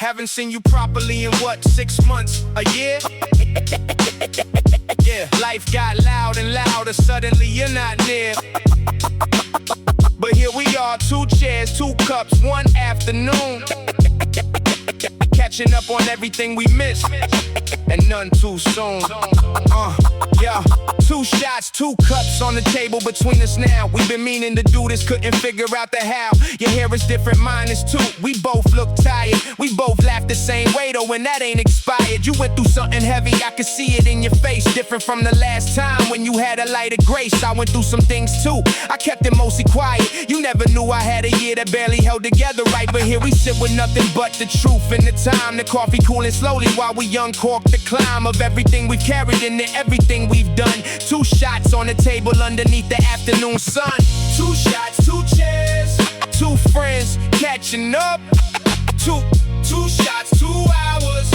Haven't seen you properly in what, 6 months, a year? Yeah, life got loud and louder, suddenly you're not near. But here we are, 2 chairs, 2 cups, 1 afternoon. Catching up on everything we missed, and none too soon. Yeah, 2 shots, 2 cups on the table between us now. We've been meaning to do this, couldn't figure out the how. Your hair is different, mine is too. We both look tired, we both laugh the same way though, and that ain't expired. You went through something heavy, I could see it in your face. Different from the last time when you had a light of grace. I went through some things too, I kept it mostly quiet. You never knew I had a year that barely held together right. But here we sit with nothing but the truth and the time. The coffee cooling slowly while we uncork the climb of everything we've carried into everything we've done. 2 shots on the table underneath the afternoon sun. 2 shots, 2 chairs, 2 friends catching up. Two shots, 2 hours,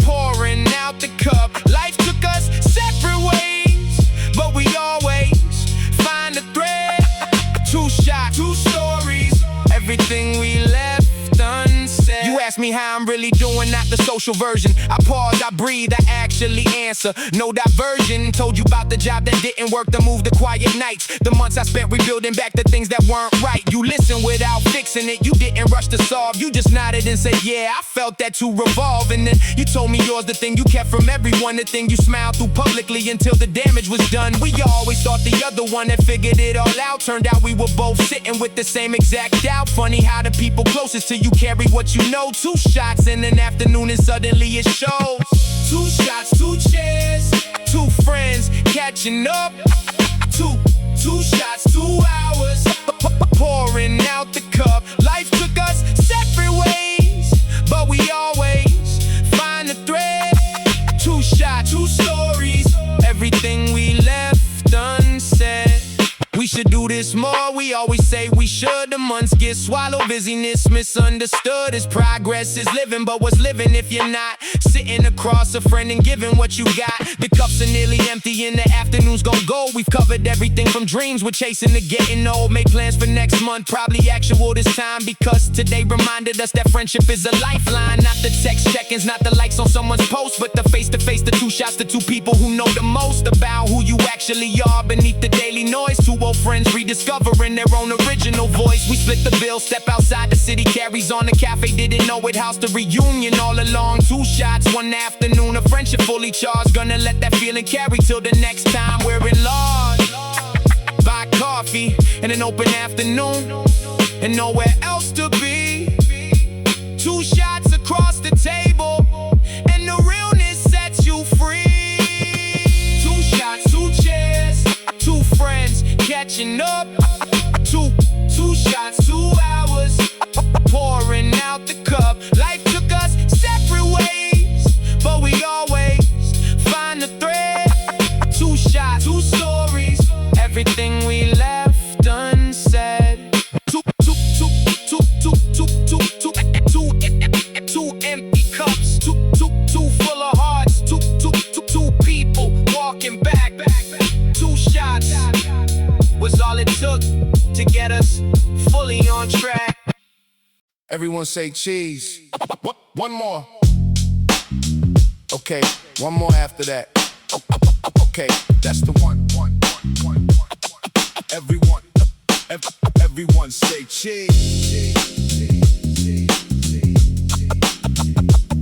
pouring out the cup. Life took us separate ways, but we always find a thread. 2 shots, 2 stories, everything we left unsaid. You ask me how I'm really doing, not the social version. I pause, I breathe, I actually answer. No diversion, told you about the job that didn't work, the move, the quiet nights, the months I spent rebuilding back the things that weren't right. You listened without fixing it, you didn't rush to solve. You just nodded and said, yeah, I felt that to revolve. And then you told me yours, the thing you kept from everyone, the thing you smiled through publicly until the damage was done. We always thought the other one had figured it all out. Turned out we were both sitting with the same exact doubt. Funny how the people closest to you carry what you know. 2 shots in an afternoon and suddenly it shows. 2 shots, 2 chairs, 2 friends catching up. Two shots, 2 hours, pouring out the cup. Life took us separate ways, but we always find the thread. 2 shots, 2 stories, everything we left unsaid. We should do this more, we always say we should. The months get swallowed, busyness misunderstood. As progress is living, but what's living if you're not sitting across a friend and giving what you got? The cups are nearly empty and the afternoon's gon' go. We've covered everything from dreams we're chasing to getting old. Made plans for next month, probably actual this time, because today reminded us that friendship is a lifeline. Not the text check-ins, not the likes on someone's post, but the face-to-face, the 2 shots, the 2 people who know the most about who you actually are beneath the daily noise. 2 old friends rediscovering their own original voice. We split the bill, step outside, the city carries on. The cafe didn't know it housed a reunion all along. 2 shots, 1 afternoon, a friendship fully charged. Gonna let that feeling carry till the next time we're in large. Buy coffee and an open afternoon and nowhere else to be. 2 shots across the table and the realness sets you free. 2 shots, 2 chairs, 2 friends catching up. Two shots, 2 hours, pouring out the cup. Life took us separate ways, but we always find the thread. 2 shots, 2 stories, everything we left unsaid. Two empty cups, two full of hearts, two people walking back. 2 shots was all it took to get us fully on track. Everyone say cheese. 1 more. Okay, 1 more after that. Okay, that's the one. Everyone say cheese.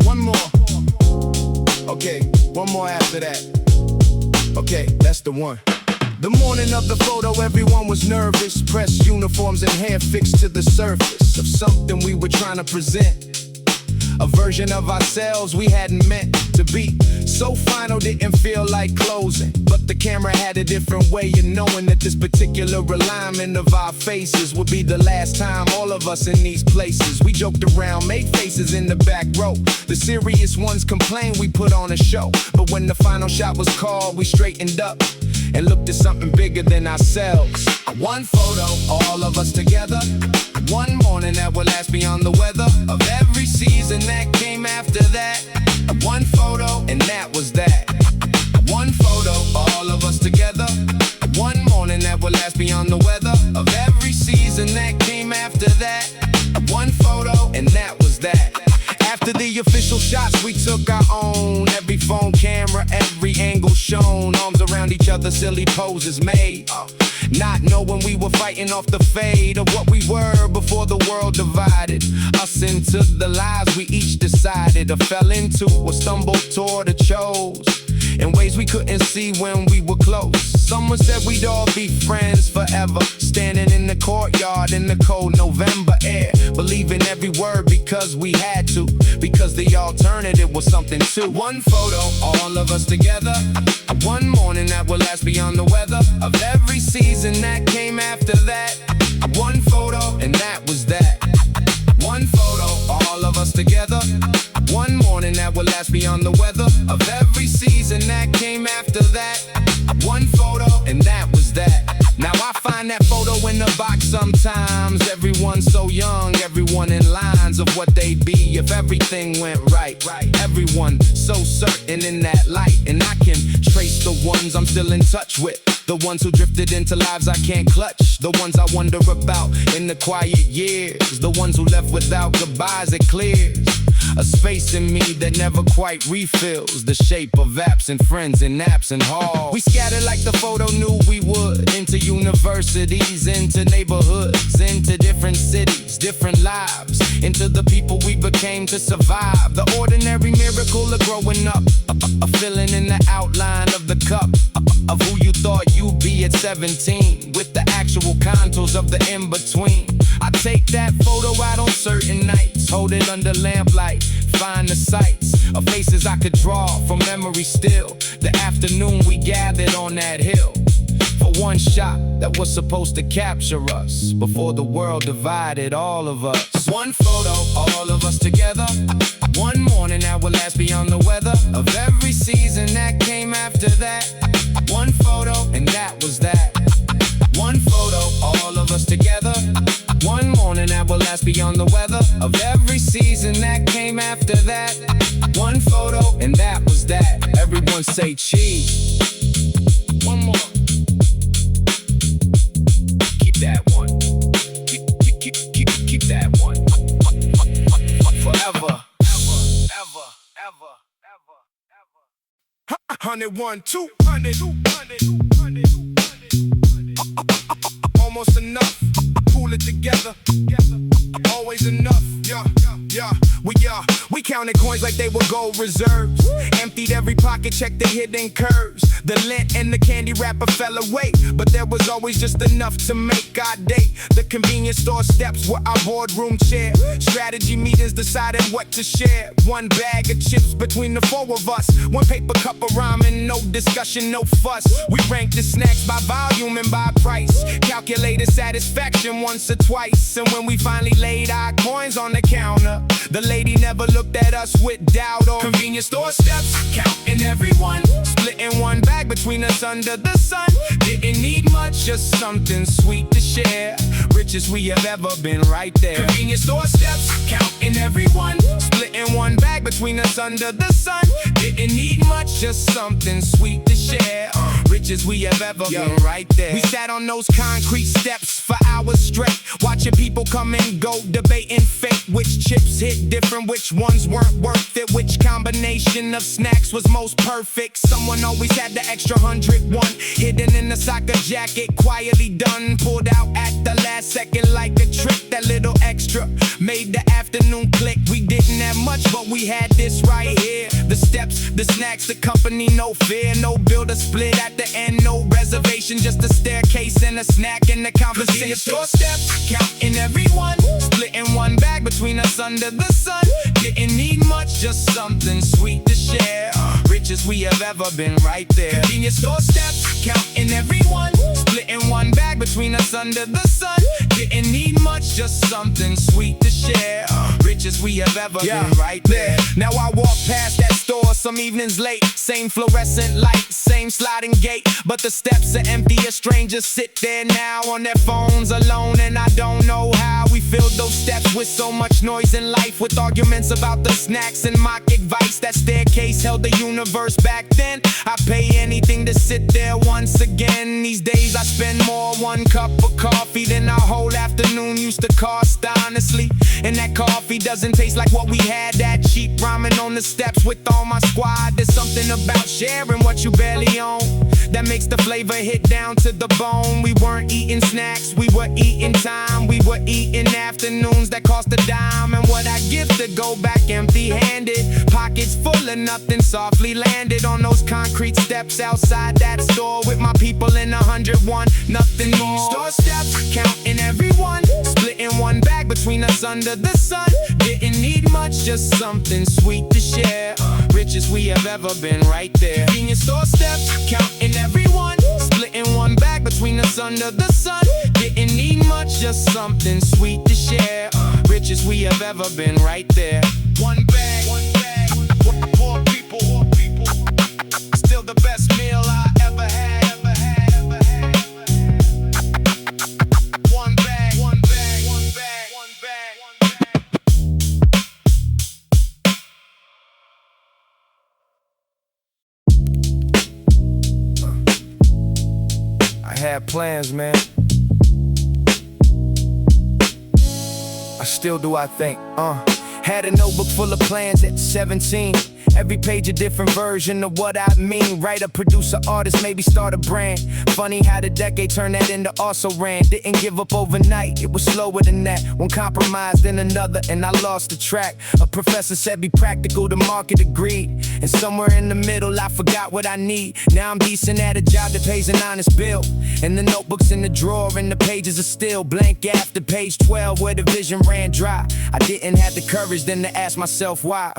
1 more. Okay, 1 more after that. Okay, that's the one. The morning of the photo, everyone was nervous. Press uniforms and hair fixed to the surface of something we were trying to present. A version of ourselves we hadn't meant to be. So final didn't feel like closing, but the camera had a different way of knowing that this particular alignment of our faces would be the last time all of us in these places. We joked around, made faces in the back row. The serious ones complained we put on a show, but when the final shot was called, we straightened up and looked at something bigger than ourselves. 1 photo, all of us together. 1 morning that will last beyond the weather of every season that came after that. 1 photo, and that was that. 1 photo, all of us together. 1 morning that will last beyond the weather of every season that came after that. 1 photo, and that was that. After After the official shots, we took our own. Every phone camera, every angle shown. Arms around each other, silly poses made. Not knowing we were fighting off the fate of what we were before the world divided us into the lives we each decided or fell into or stumbled toward or chose in ways we couldn't see when we were close. Someone said we'd all be friends forever, standing in the courtyard in the cold November air, believing every word because we had to, because the alternative was something too. One photo, all of us together, one morning that will last beyond the weather of every season that came after that. One photo, and that was that. One photo, all of us together, one morning that will last beyond the weather of every season that came after that. One photo, and that was that. Now I find that photo in the box sometimes. Everyone so young, everyone in lines of what they'd be if everything went right. Everyone so certain in that light, and I can trace the ones I'm still in touch with, the ones who drifted into lives I can't clutch, the ones I wonder about in the quiet years, the ones who left without goodbyes. It clears a space in me that never quite refills the shape of absent friends in absent halls. We scattered like the photo knew we would, into universities, into neighborhoods, into different cities, different lives, into the people we became to survive. The ordinary miracle of growing up, a filling in the outline of the cup of who you thought you'd be at 17, with the actual contours of the in-between. I take that photo out on certain nights, hold it under lamplight, find the sights of faces I could draw from memory still. The afternoon we gathered on that hill for one shot that was supposed to capture us before the world divided all of us. One photo, all of us together, one morning that will last beyond the weather of every season that came after that. One photo, and that was that. One photo, all of us together, one morning that will last beyond the weather of every season that came after that. One photo, and that was that. Everyone say cheese. One more. Keep that one. Keep that one. Forever. Ever. 101, 200. Almost enough. Pull it together. Always enough. Yeah. We counted coins like they were gold reserves. Emptied every pocket, checked the hidden curves. The lint and the candy wrapper fell away, but there was always just enough to make our day. The convenience store steps were our boardroom chair. Strategy meetings decided what to share. One bag of chips between the four of us. One paper cup of ramen, no discussion, no fuss. We ranked the snacks by volume and by price. Calculated satisfaction once or twice. And when we finally laid our coins on the counter, the lady never looked at us with doubt or convenience store steps, counting everyone, splitting one bag between us under the sun. Didn't need much, just something sweet to share. Richest we have ever been, right there. Convenience store steps, counting everyone, splitting one bag between us under the sun. Didn't need much, just something sweet to share. Richest we have ever been, right there. We sat on those concrete steps for hours straight, watching people come and go, debating fate. Which chips hit different, which ones weren't worth it, which combination of snacks was most perfect. Someone always had the extra 101 hidden in the soccer jacket, quietly done, pulled out at the last second like a trick. That little extra made the afternoon click. We didn't have much, but we had this right here. The steps, the snacks, the company, no fear, no bill to split at the end, no reservation, just a staircase and a snack in the conversation. Store steps, counting everyone, splitting one bag between us under the sun. Didn't need much, just something sweet to share. Richest we have ever been, right there. Convenience store steps, counting everyone, splitting one bag between us under the sun. Didn't need much, just something sweet to share. Richest we have ever been, right there. Now I walk past that store some evenings late. Same fluorescent light, same sliding gate, but the steps are empty. A strangers sit there now on their phones alone, and I don't know how we filled those steps with so much noise in life, with arguments about the snacks and mock advice. That staircase held the universe back then. I pay anything to sit there once again. These days I spend more one cup of coffee than our whole afternoon used to cost, honestly. And that coffee doesn't taste like what we had. That cheap ramen on the steps with all my squad. There's something about sharing what you barely own that makes the flavor hit down to the bone. We weren't eating snacks, we were eating time. We were eating afternoons that cost a dime. And what I give to go back empty-handed, pockets full of nothing, softly landed on those concrete steps outside that store with my people in 101, nothing more. Store steps, counting everyone, splitting one bag between us under the sun. Didn't need much, just something sweet to share. Richest we have ever been, right there. Convenience store steps, counting everyone, splitting one bag between us under the sun. Didn't need much, just something sweet to share. Richest we have ever been, right there. One bag, poor people, still the best meal I ever had. One bag. I had plans, man. I still do, I think. Had a notebook full of plans at 17. Every page a different version of what I mean. Writer, producer, artist, maybe start a brand. Funny how the decade turned that into also ran. Didn't give up overnight, it was slower than that. One compromise, then another, and I lost the track. A professor said be practical, the market agreed. And somewhere in the middle, I forgot what I need. Now I'm decent at a job that pays an honest bill. And the notebook's in the drawer, and the pages are still blank after page 12, where the vision ran dry. I didn't have the courage then to ask myself why.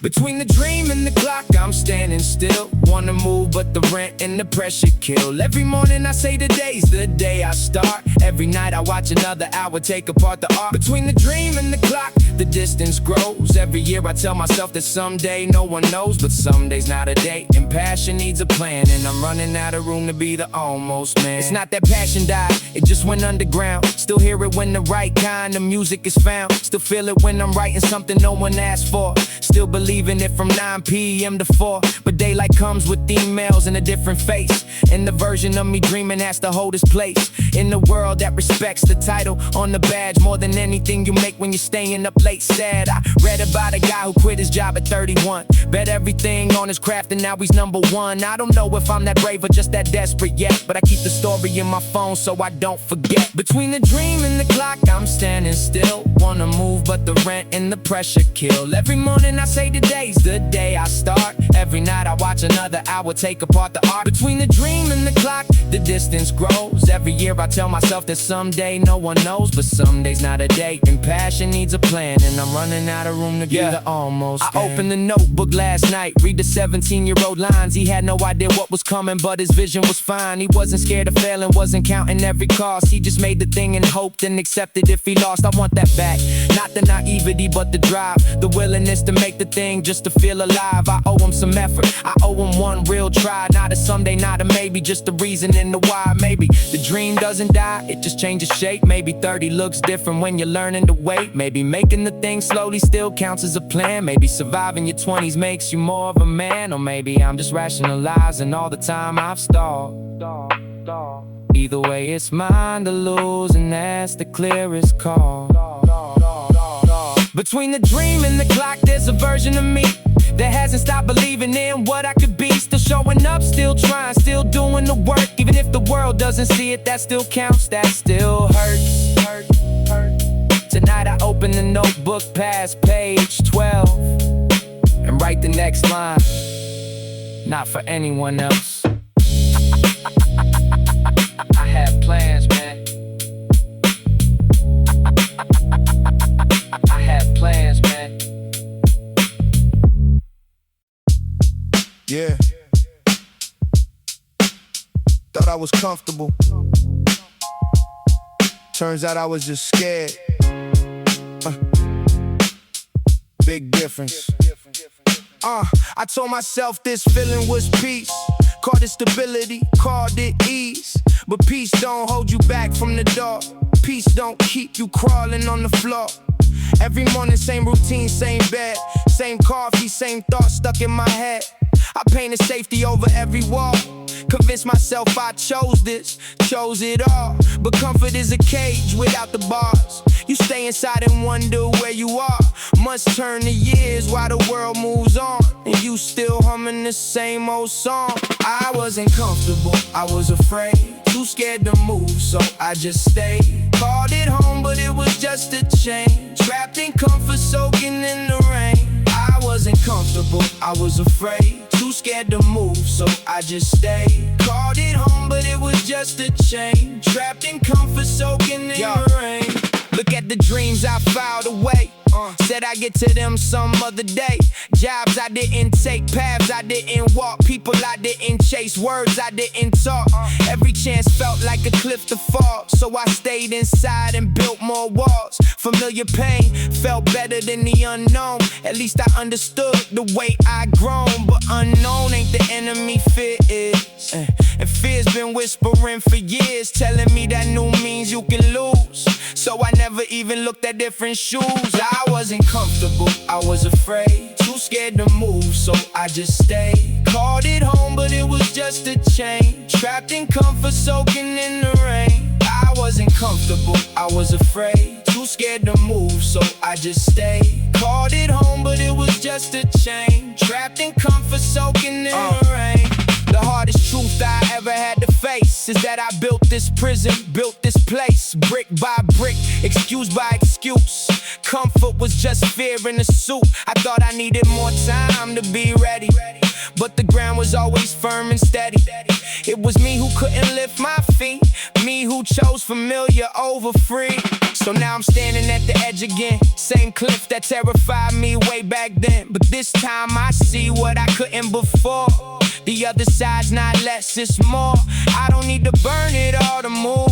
Between the dream and the clock, I'm standing still. Wanna move, but the rent and the pressure kill. Every morning I say today's the day I start. Every night I watch another hour take apart the art. Between the dream and the clock, the distance grows. Every year I tell myself that someday no one knows, but someday's not a day. And passion needs a plan, and I'm running out of room to be the almost man. It's not that passion died, it just went underground. Still hear it when the right kind of music is found. Still feel it when I'm writing something no one asked for. Still believing it from 9 p.m. to 4. But daylight comes with emails and a different face. And the version of me dreaming has to hold its place in the world that respects the title on the badge more than anything you make when you're staying up late. Sad, I read about a guy who quit his job at 31. Bet everything on his craft and now he's #1. I don't know if I'm that brave or just that desperate yet, but I keep the story in my phone so I don't forget. Between the dream and the clock, I'm standing still. Wanna move, but the rent and the pressure kill. Every morning I say today's the day I start. Every night I watch another hour take apart the art. Between the dream and the clock, the distance grows. Every year I tell myself that someday no one knows, but someday's not a day. And passion needs a plan, and I'm running out of room to be the almost. I opened the notebook last night, read the 17-year-old lines. He had no idea what was coming, but his vision was fine. He wasn't scared of failing, wasn't counting every cost. He just made the thing and hoped and accepted if he lost. I want that back, not the naivety but the drive, the willingness to make the thing just to feel alive. I owe him some effort, I owe him one real try. Not a someday, not a maybe, just the reason and the why. Maybe the dream doesn't die, it just changes shape. Maybe 30 looks different when you're learning to wait. Maybe making the thing slowly still counts as a plan. Maybe surviving your 20s makes you more of a man. Or maybe I'm just rationalizing all the time I've stalled. Either way it's mine to lose, and that's the clearest call. Between the dream and the clock, there's a version of me that hasn't stopped believing in what I could be. Still showing up, still trying, still doing the work. Even if the world doesn't see it, that still counts, that still hurts. Tonight I open the notebook past page 12 and write the next line, not for anyone else. I have plans, man. I have plans, man. Yeah. Thought I was comfortable. Turns out I was just scared. Big difference. I told myself this feeling was peace. Called it stability, called it ease. But peace don't hold you back from the door. Peace don't keep you crawling on the floor. Every morning, same routine, same bed, same coffee, same thoughts stuck in my head. I painted safety over every wall. Convinced myself I chose this, chose it all. But comfort is a cage without the bars. You stay inside and wonder where you are. months turn to years while the world moves on, and you still humming the same old song. I wasn't comfortable, I was afraid, too scared to move, so I just stayed. Called it home, but it was just a change. Trapped in comfort, soaking in the rain. I wasn't comfortable, I was afraid, too scared to move, so I just stayed. Called it home, but it was just a change. Trapped in comfort, soaking in the rain. Look at the dreams I filed away. Said I get to them some other day. Jobs I didn't take, paths I didn't walk, people I didn't chase, words I didn't talk. Every chance felt like a cliff to fall, so I stayed inside and built more walls. Familiar pain felt better than the unknown. At least I understood the way I grown. But unknown ain't the enemy, fear is. And fear's been whispering for years, telling me that new means you can lose. So I never even looked at different shoes. I wasn't comfortable, I was afraid, too scared to move, so I just stayed. Called it home, but it was just a change. Trapped in comfort, soaking in the rain. I wasn't comfortable, I was afraid, too scared to move, so I just stayed. Called it home, but it was just a change. Trapped in comfort, soaking in the rain. The hardest truth I ever had to face is that I built this prison, built this place, brick by brick, excuse by excuse. Comfort was just fear in a suit. I thought I needed more time to be ready, but the ground was always firm and steady. It was me who couldn't lift my feet, me who chose familiar over free. So now I'm standing at the edge again, same cliff that terrified me way back then. But this time I see what I couldn't before. The other side's not less, it's more. I don't need to burn it all to move.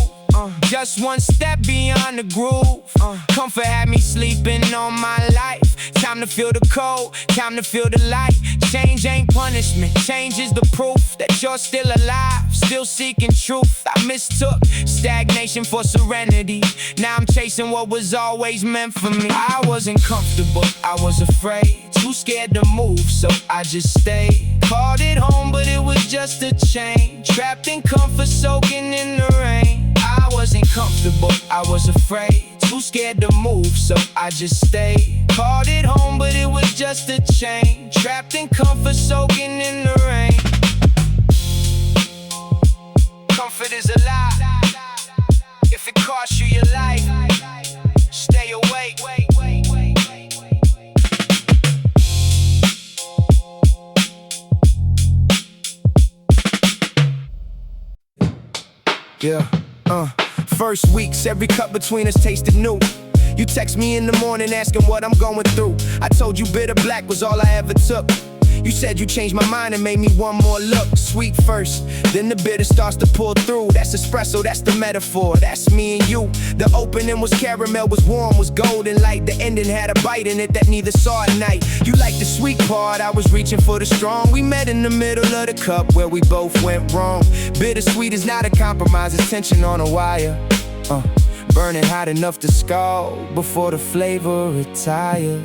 Just one step beyond the groove. Comfort had me sleeping on my life. Time to feel the cold, time to feel the light. Change ain't punishment, change is the proof that you're still alive, still seeking truth. I mistook stagnation for serenity. Now I'm chasing what was always meant for me. I wasn't comfortable, I was afraid, too scared to move, so I just stayed. Called it home, but it was just a change. Trapped in comfort, soaking in the rain. I wasn't comfortable, I was afraid, too scared to move, so I just stayed. Called it home, but it was just a change. Trapped in comfort, soaking in the rain. Comfort is a lie. If it costs you your life, stay awake. Yeah, first weeks, every cut between us tasted new. You text me in the morning asking what I'm going through. I told you bitter black was all I ever took. You said you changed my mind and made me one more look. Sweet first, then the bitter starts to pull through. That's espresso, that's the metaphor, that's me and you. The opening was caramel, was warm, was golden light. The ending had a bite in it that neither saw at night. You liked the sweet part, I was reaching for the strong. We met in the middle of the cup where we both went wrong. Bittersweet is not a compromise, it's tension on a wire. Burning hot enough to scald before the flavor retires.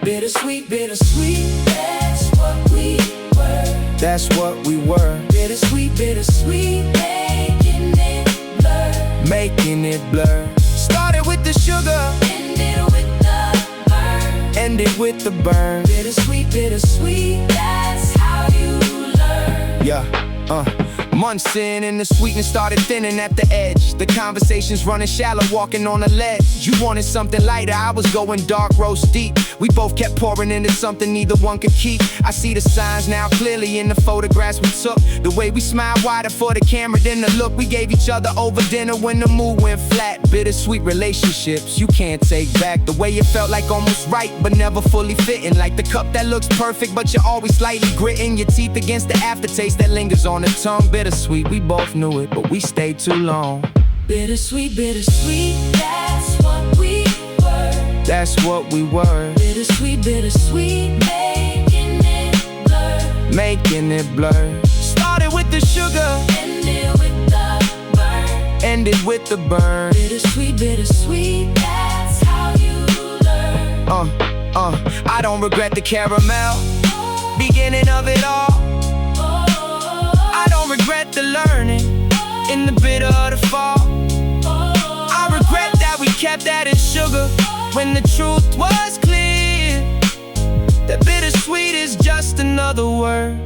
Bittersweet, bittersweet, that's what we were. That's what we were. Bittersweet, bittersweet, making it blur. Making it blur. Started with the sugar, ended with the burn. Ended with the burn. Bittersweet, bittersweet, that's how you learn. Yeah, months in and the sweetness started thinning at the edge. The conversations running shallow, walking on a ledge. You wanted something lighter, I was going dark, roast deep. We both kept pouring into something neither one could keep. I see the signs now clearly in the photographs we took. The way we smiled wider for the camera than the look we gave each other over dinner when the mood went flat. Bittersweet relationships you can't take back. The way it felt like almost right but never fully fitting. Like the cup that looks perfect but you're always slightly gritting your teeth against the aftertaste that lingers on the tongue. Bittersweet, we both knew it, but we stayed too long. Bittersweet, bittersweet, that's what we were. That's what we were. Bittersweet, bittersweet, making it blur. Making it blur. Started with the sugar, ended with the burn. Ended with the burn. Bittersweet, bittersweet, that's how you learn. I don't regret the caramel, beginning of it all. I don't regret the learning in the bitter of the fall. I regret that we kept that in sugar when the truth was clear. That bittersweet is just another word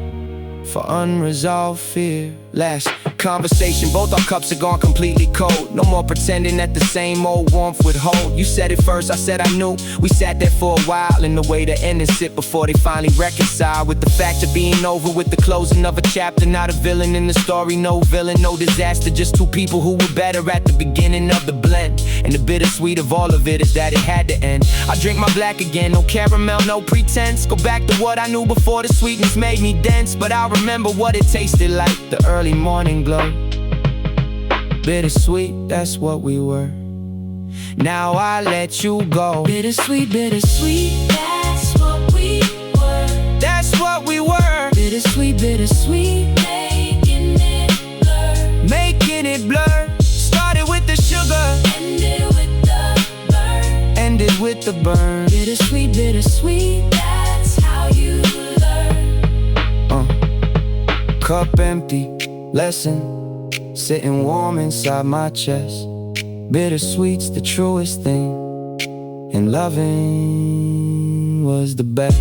for unresolved fear. Last conversation, both our cups are gone completely cold. No more pretending that the same old warmth would hold. You said it first, I said I knew. We sat there for a while in the way to end and sit before they finally reconcile with the fact of being over, with the closing of a chapter. Not a villain in the story, no villain, no disaster, just two people who were better at the beginning of the blend. And the bittersweet of all of it is that it had to end. I drink my black again, no caramel, no pretense. Go back to what I knew before the sweetness made me dense. But I remember what it tasted like, the early morning glow. Bittersweet, that's what we were. Now I let you go. Bittersweet, bittersweet, that's what we were. That's what we were. Bittersweet, bittersweet, making it blur. Making it blur. Started with the sugar, Ended with the burn. ended with the burn. Bittersweet, bittersweet, that's how you learn. Cup empty, lesson sitting warm inside my chest. Bittersweet's the truest thing, and loving was the best.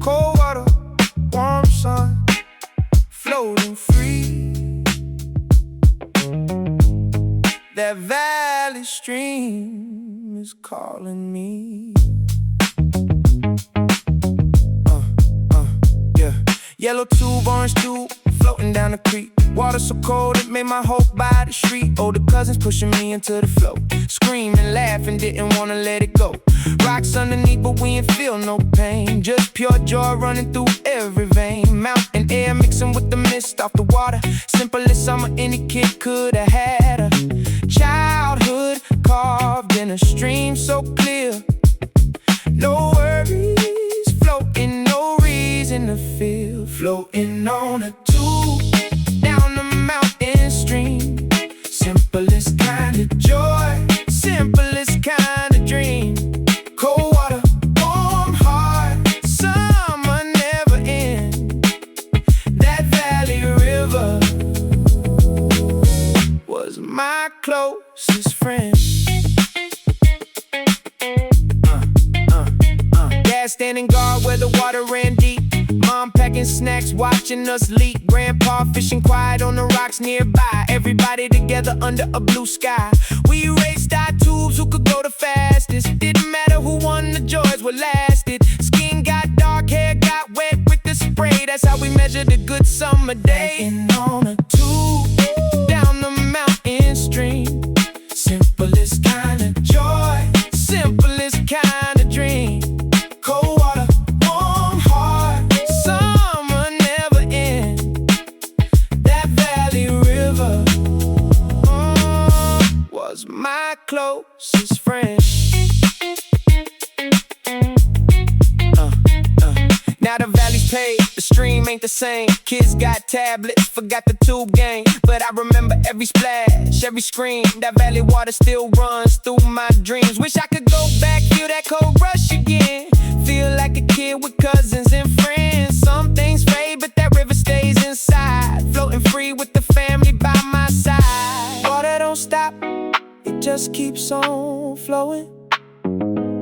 Cold water, warm sun, floating free. That valley stream is calling me. Yeah. Yellow tube, orange tube, floating down the creek. Water so cold it made my hope by the street. Older cousins pushing me into the flow, screaming, laughing, didn't wanna let it go. Rocks underneath but we ain't feel no pain, just pure joy running through every vein. Mountain air mixing with the mist off the water, simplest summer any kid could have had. A childhood carved in a stream so clear. No worries, floating, no reason to feel. Floating on a tube down the mountain stream. Simplest kind of joy, simplest kind of dream. Cold water, warm heart, summer never end. That valley river was my closest friend. Dad standing guard where the water ran deep. Mom packing snacks, watching us leap. Grandpa fishing quiet on the rocks nearby. Everybody together under a blue sky. We raced our tubes, who could go the fastest. Didn't matter who won, the joys were lasted. Skin got dark, hair got wet with the spray. That's how we measured a good summer day. And on a tube down the mountain stream. Simplest kind of joy, simplest kind of dream. Cold water, warm heart, summer never end. That valley river was my closest friend. Now the valley's paid, the stream ain't the same. Kids got tablets, forgot the tube game. But I remember every splash, every scream. That valley water still runs through my dreams. Wish I could go back, feel that cold rush again. Feel like a kid with cousins and friends. Some things fade, but that river stays inside. Floating free with the family by my side. Water don't stop, it just keeps on flowing.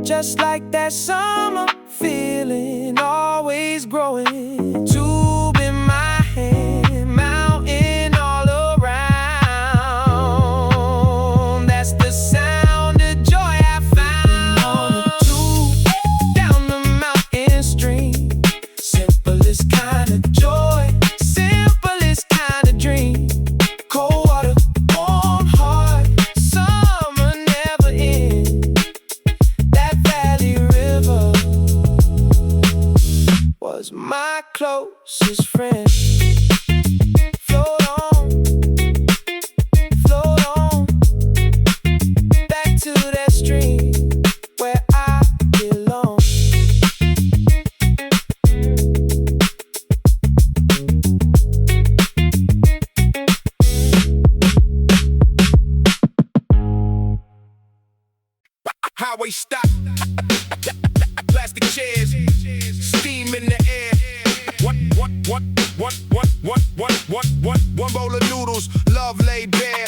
Just like that summer feeling, always growing. Tube in my hand, mountain all around. That's the sound of joy I found. On a tube down the mountain stream. Simplest kind of joy, simplest kind of dream. Cold water, warm heart, summer never end. That valley river was my closest friend. Float on, back to that stream where I belong. Highway stop. plastic chairs, steam in the air. What? One bowl of noodles, love laid bare.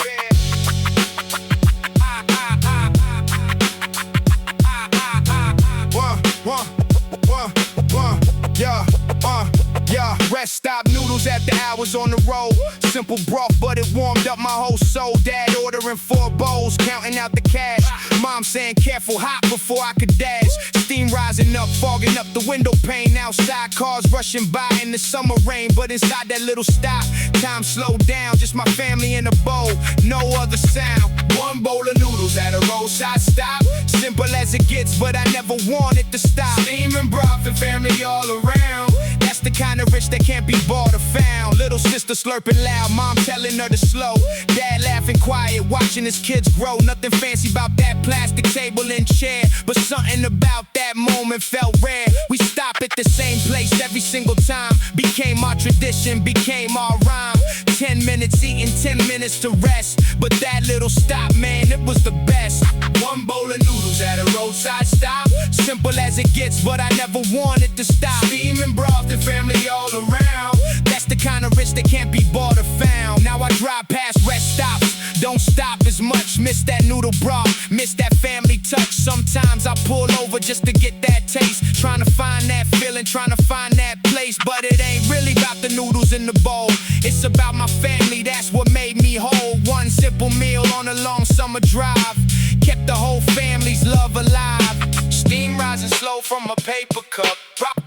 Yeah. Rest stop noodles after hours on the road. Simple broth, but it warmed up my whole soul. Dad ordering 4 bowls, counting out the cash. Mom saying careful, hot before I could dash. Steam rising up, fogging up the window pane. Outside cars rushing by in the summer rain, but inside that little stop, time slowed down. Just my family in a bowl, no other sound. One bowl of noodles at a roadside stop. Simple as it gets, but I never wanted to stop. Steaming broth and family all around. That's the kind of rich that can't be bought or found. Little sister slurping loud, mom telling her to slow. Dad laughing quiet, watching his kids grow. Nothing fancy about that plastic table and chair, but something about that moment felt rare. We stop at the same place every single time. Became our tradition, became our rhyme. 10 minutes eating, 10 minutes to rest. But that little stop, man, it was the best. One bowl of noodles at a roadside stop. Simple as it gets, but I never wanted to stop. Steaming broth and family all around. That's the kind of rich that can't be bought or found. Now I drive past rest stops, don't stop as much. Miss that noodle broth, miss that family touch. Sometimes I pull over just to get that taste. Trying to find that feeling, trying to find that place. But it ain't really about the noodles in the bowl. It's about my family, that's what made me whole. One simple meal on a long summer drive kept the whole family's love alive. Steam rising slow from a paper cup.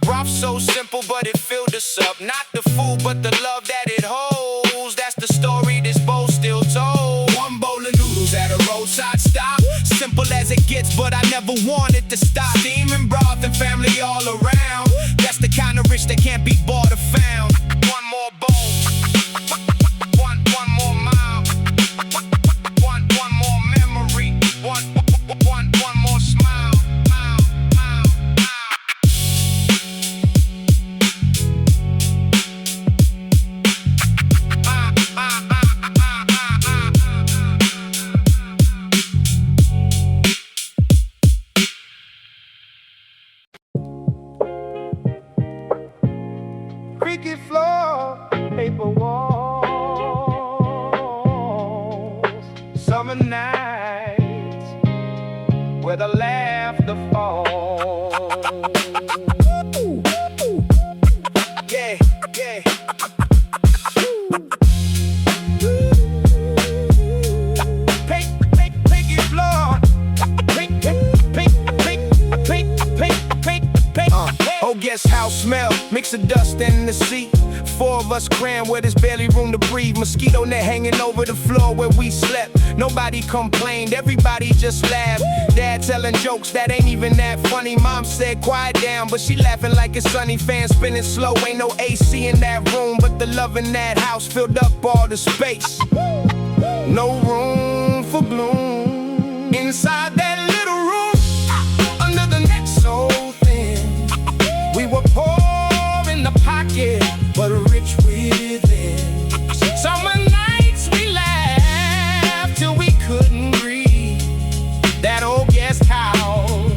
Broth so simple, but it filled us up. Not the food, but the love that it holds. That's the story this bowl still told. One bowl of noodles at a roadside stop. Simple as it gets, but I never wanted to stop. Steaming broth and family all around. That's the kind of rich that can't be bought or found. One more bowl, one more mile, one more memory, one more smile. Creaky floor, paper walls. Summer nights where the laughter falls. Yeah. Creaky floor, whole guest house smell, mix of dust and the seat. 4 of us crammed where there's barely room to breathe. Mosquito net hanging over the floor where we slept. Nobody complained, everybody just laughed. Dad telling jokes that ain't even that funny. Mom said quiet down, but she laughing like it's sunny. Fan spinning slow, ain't no AC in that room, but the love in that house filled up all the space. No room for gloom inside that little room. Under the net so thin, we were poor in the pocket, but rich within. Summer nights we laughed till we couldn't breathe. That old guest house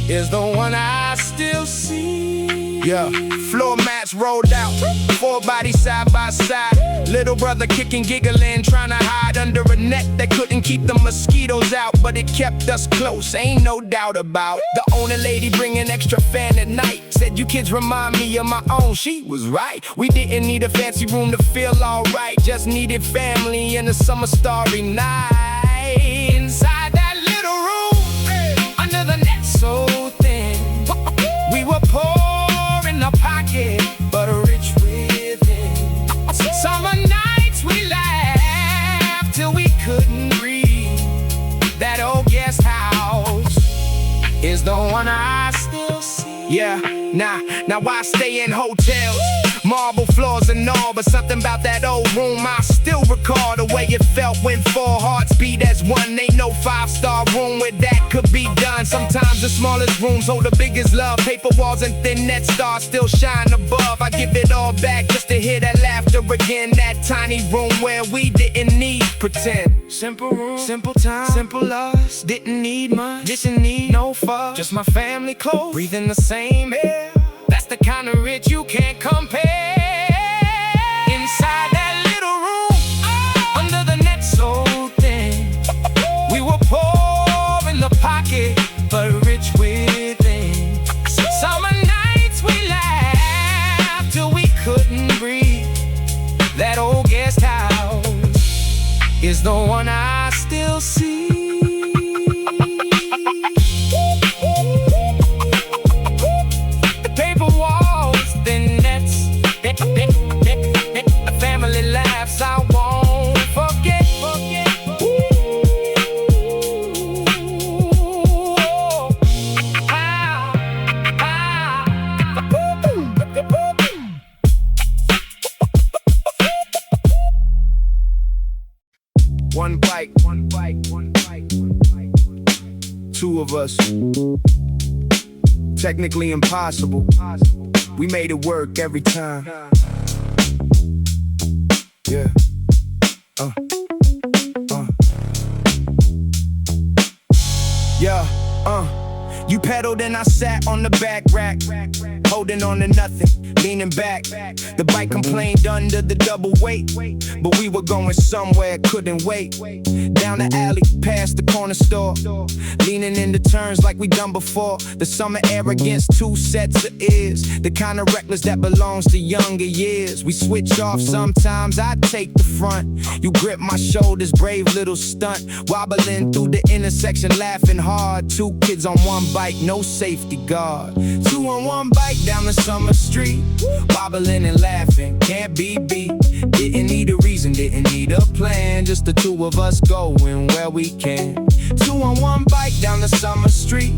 is the one I still see. Yeah, floor mats rolled out, 4 bodies side by side. Little brother kicking, giggling, trying to hide under a net that couldn't keep the mosquitoes out, but it kept us close, ain't no doubt about it. The owner lady bringing extra fan at night said, "You kids remind me of my own." She was right. We didn't need a fancy room to feel alright, just needed family in a summer starry night. Inside that little room, under the net so thin, we were poor in the pocket, but rich within. Summer nights we laughed till we couldn't breathe. That old guest house is the one I still see. Yeah, now I stay in hotels, marble floors and all, but something about that old room I still recall the way it felt when 4 hearts beat as one. Ain't no 5-star room where that could be done. Sometimes the smallest rooms hold the biggest love. Paper walls and thin net stars still shine above. I give it all back just to hear that laughter again. That tiny room where we didn't need pretend. Simple room, simple time, simple us. Didn't need much, didn't need no sofa, just my family close, breathing the same air. That's the kind of rich you can't compare. Inside that little room, under the net so thin, we were poor in the pocket, but rich within. Summer nights we laughed till we couldn't breathe. That old guest house is the one I still see. The paper walls, thin nets, the family laughs I won't forget. One bite, two of us. Technically impossible. We made it work every time. Yeah. You pedaled and I sat on the back rack, holding on to nothing, leaning back. The bike complained under the double weight, but we were going somewhere, couldn't wait. Down the alley, past the corner store, leaning into turns like we done before. The summer air against two sets of ears, the kind of reckless that belongs to younger years. We switch off sometimes, I take the front. You grip my shoulders, brave little stunt, wobbling through the intersection, laughing hard. Two kids on one bike, no safety guard. Two on one bike down the summer street, wobbling and laughing, can't be beat. Didn't need a reason, didn't need a plan, just the two of us going where we can. Two on one bike down the summer street,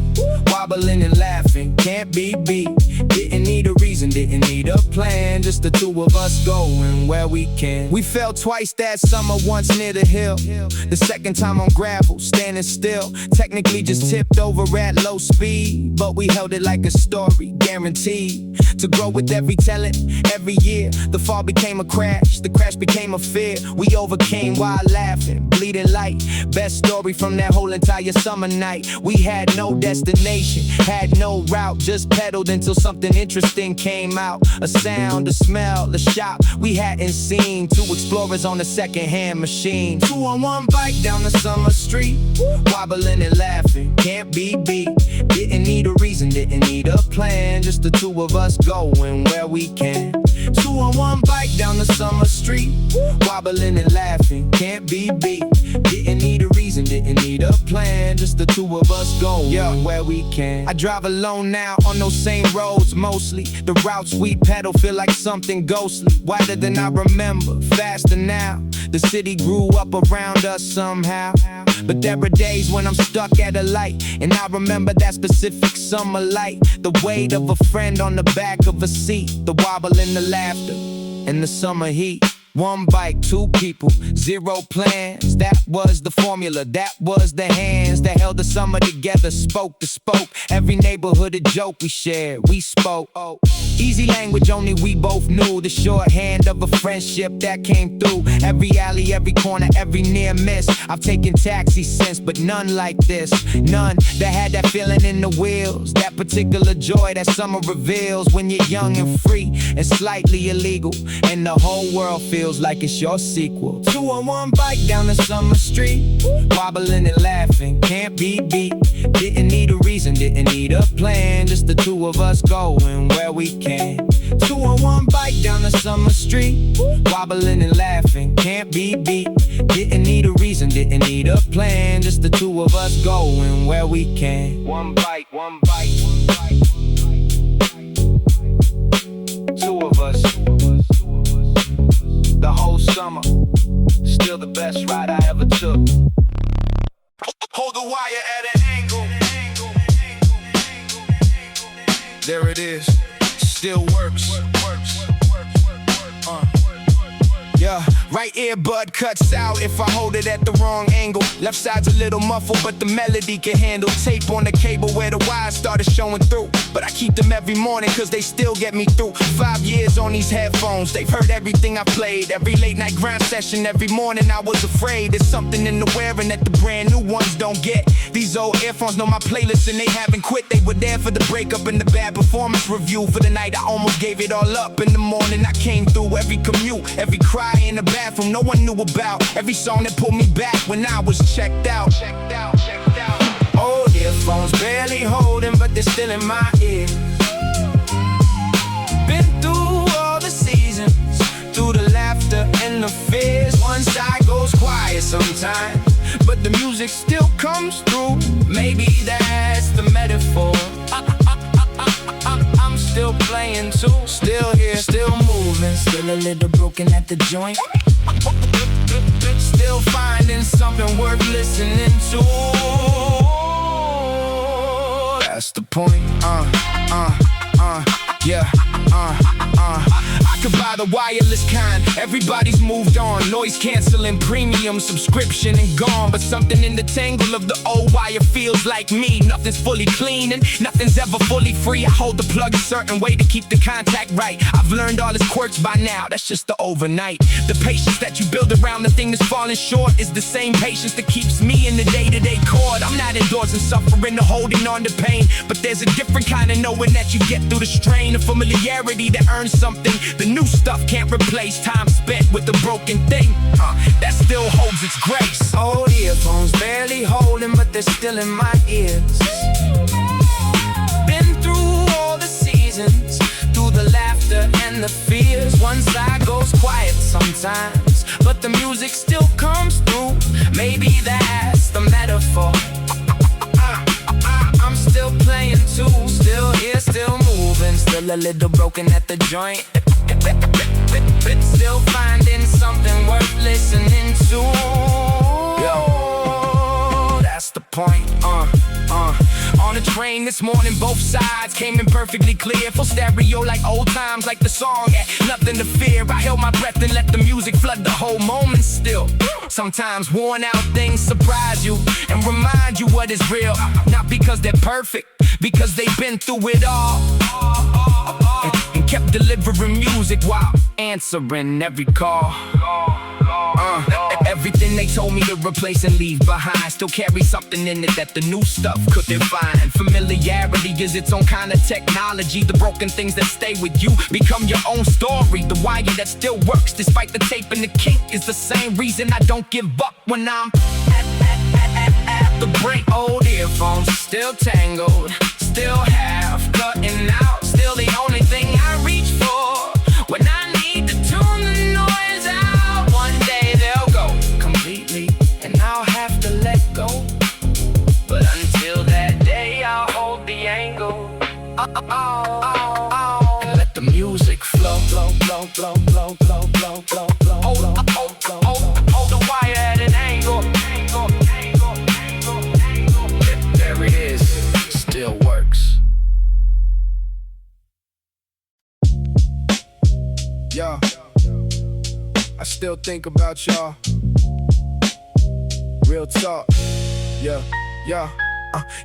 wobbling and laughing, can't be beat. Didn't need a reason, didn't need a plan, just the two of us going where we can. We fell twice that summer, once near the hill, the second time on gravel, standing still. Technically just tipped over at low speed, but we held it like a story, guaranteed to grow with every telling. Every year, the fall became a crash, the crash became a fear. We overcame while laughing, bleeding light. Best story from that whole entire summer night. We had no destination, had no route, just pedaled until something interesting came out. A sound, a smell, a shop we hadn't seen. Two explorers on a second-hand machine. Two on one bike down the summer street, wobbling and laughing, can't be beat. Didn't need a reason, didn't need a plan, just the two of us going where we can. Two on one bike down the summer street, wobbling and laughing, can't be beat. Didn't need a reason, didn't need a plan, just the two of us going where we can. I drive alone now on those same roads mostly. The routes we pedal feel like something ghostly, wider than I remember, faster now. The city grew up around us somehow, but there are days when I'm stuck at a light, and I remember that specific summer light. The weight of a friend on the back of a seat, the wobble and the laughter and the summer heat. One bike, two people, zero plans. That was the formula, that was the hands that held the summer together, spoke to spoke. Every neighborhood a joke we shared, we spoke. Easy language, only we both knew. The shorthand of a friendship that came through every alley, every corner, every near miss. I've taken taxis since, but none like this. None that had that feeling in the wheels, that particular joy that summer reveals when you're young and free and slightly illegal, and the whole world feels like it's your sequel. Two on one bike down the summer street, wobbling and laughing, can't be beat. Didn't need a reason, didn't need a plan, just the two of us going where we can. Two on one bike down the summer street, wobbling and laughing, can't be beat. Didn't need a reason, didn't need a plan, just the two of us going where we can. One bike, one bike, one bike. Two of us. The whole summer, still the best ride I ever took. Hold the wire at an angle. There it is, still works. Yeah, right earbud cuts out if I hold it at the wrong angle. Left side's a little muffled, but the melody can handle. Tape on the cable where the wires started showing through. But I keep them every morning cause they still get me through. 5 years on these headphones, they've heard everything I played. Every late night grind session, every morning I was afraid. There's something in the wearing that the brand new ones don't get. These old earphones know my playlist and they haven't quit. They were there for the breakup and the bad performance review. For the night I almost gave it all up. In the morning I came through every commute, every cry in the bathroom no one knew about. Every song that pulled me back when I was checked out. Old earphones barely holding, but they're still in my ear. Been through all the seasons, through the laughter and the fears. One side goes quiet sometimes, but the music still comes through. Maybe that's the metaphor. I'm still playing too, still here, still moving, still a little broken at the joint. Still finding something worth listening to. That's the point, yeah, I could buy the wireless kind, everybody's moved on. Noise cancelling, premium subscription and gone. But something in the tangle of the old wire feels like me. Nothing's fully clean and nothing's ever fully free. I hold the plug a certain way to keep the contact right. I've learned all its quirks by now, that's just the overnight. The patience that you build around the thing that's falling short is the same patience that keeps me in the day-to-day chord. I'm not endorsing suffering or holding on to pain, but there's a different kind of knowing that you get through the strain. A familiarity that earns something the new stuff can't replace. Time spent with the broken thing that still holds its grace. Old earphones barely holding, but they're still in my ears. Been through all the seasons, through the laughter and the fears. One side goes quiet sometimes, but the music still comes through. Maybe that's the metaphor. I'm still playing too, still here, still moving, still a little broken at the joint. Still finding something worth listening to. Yo, that's the point. On the train this morning, both sides came in perfectly clear. Full stereo like old times, like the song had nothing to fear. I held my breath and let the music flood the whole moment still. Sometimes worn out things surprise you and remind you what is real. Not because they're perfect, because they've been through it all. And kept delivering music while answering every call. Everything they told me to replace and leave behind still carries something in it that the new stuff couldn't find. Familiarity is its own kind of technology. The broken things that stay with you become your own story. The wire that still works despite the tape and the kink is the same reason I don't give up when I'm at the break. Old earphones still tangled, still half cutting out. Still the only thing I reach for when I need to tune the noise out. One day they'll go completely and I'll have to let go. But until that day I'll hold the angle. And let the music flow. Hold the wire at an angle. There it is, still works. Yo, I still think about y'all. Real talk. Yeah.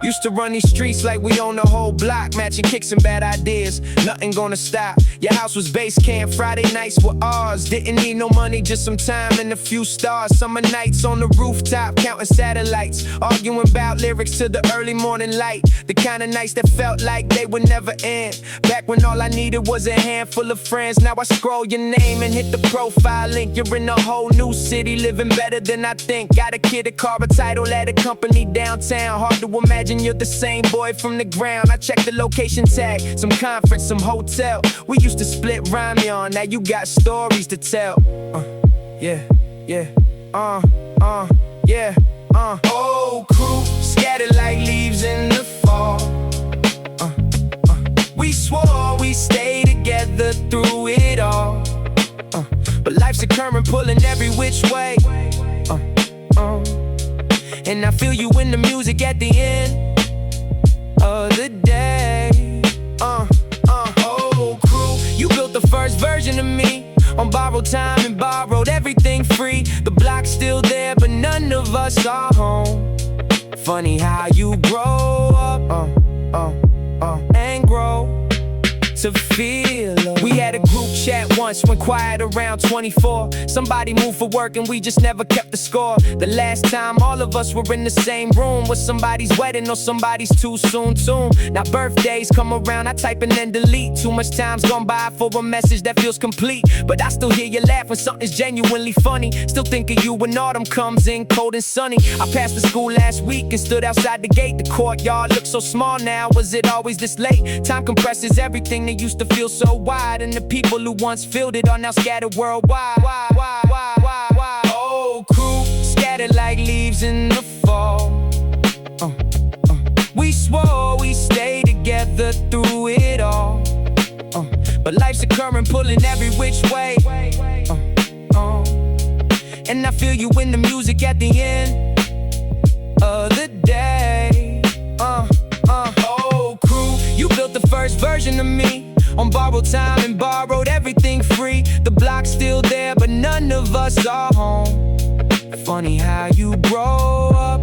Used to run these streets like we own the whole block, matching kicks and bad ideas, nothing gonna stop. Your house was base camp, Friday nights were ours. Didn't need no money, just some time and a few stars. Summer nights on the rooftop, counting satellites, arguing about lyrics to the early morning light. The kind of nights that felt like they would never end. Back when all I needed was a handful of friends. Now I scroll your name and hit the profile link. You're in a whole new city, living better than I think. Got a kid, a car, a title at a company downtown. Hard to imagine you're the same boy from the ground. I checked the location tag, some conference, some hotel. We used to split ramen, now you got stories to tell. Old crew, scattered like leaves in the fall. We swore we stay together through it all. But life's a current pulling every which way. And I feel you in the music at the end of the day. Old crew, you built the first version of me on borrowed time and borrowed of us are home. Funny how you grow up and grow to feel love. We had a group chat once, went quiet around 24. Somebody moved for work and we just never kept the score. The last time all of us were in the same room was somebody's wedding or somebody's too soon tomb. Now birthdays come around, I type and then delete. Too much time's gone by for a message that feels complete. But I still hear you laugh when something's genuinely funny. Still think of you when autumn comes in cold and sunny. I passed the school last week and stood outside the gate. The courtyard looks so small now, was it always this late? Time compresses everything that used to feel so wide, and the people who once filled it are now scattered worldwide. Old crew scattered like leaves in the fall. We swore we stay together through it all, but life's a current pulling every which way. And I feel you in the music at the end of the day. Old crew, you built the first version of me on borrowed time and borrowed everything free. The block's still there, but none of us are home. Funny how you grow up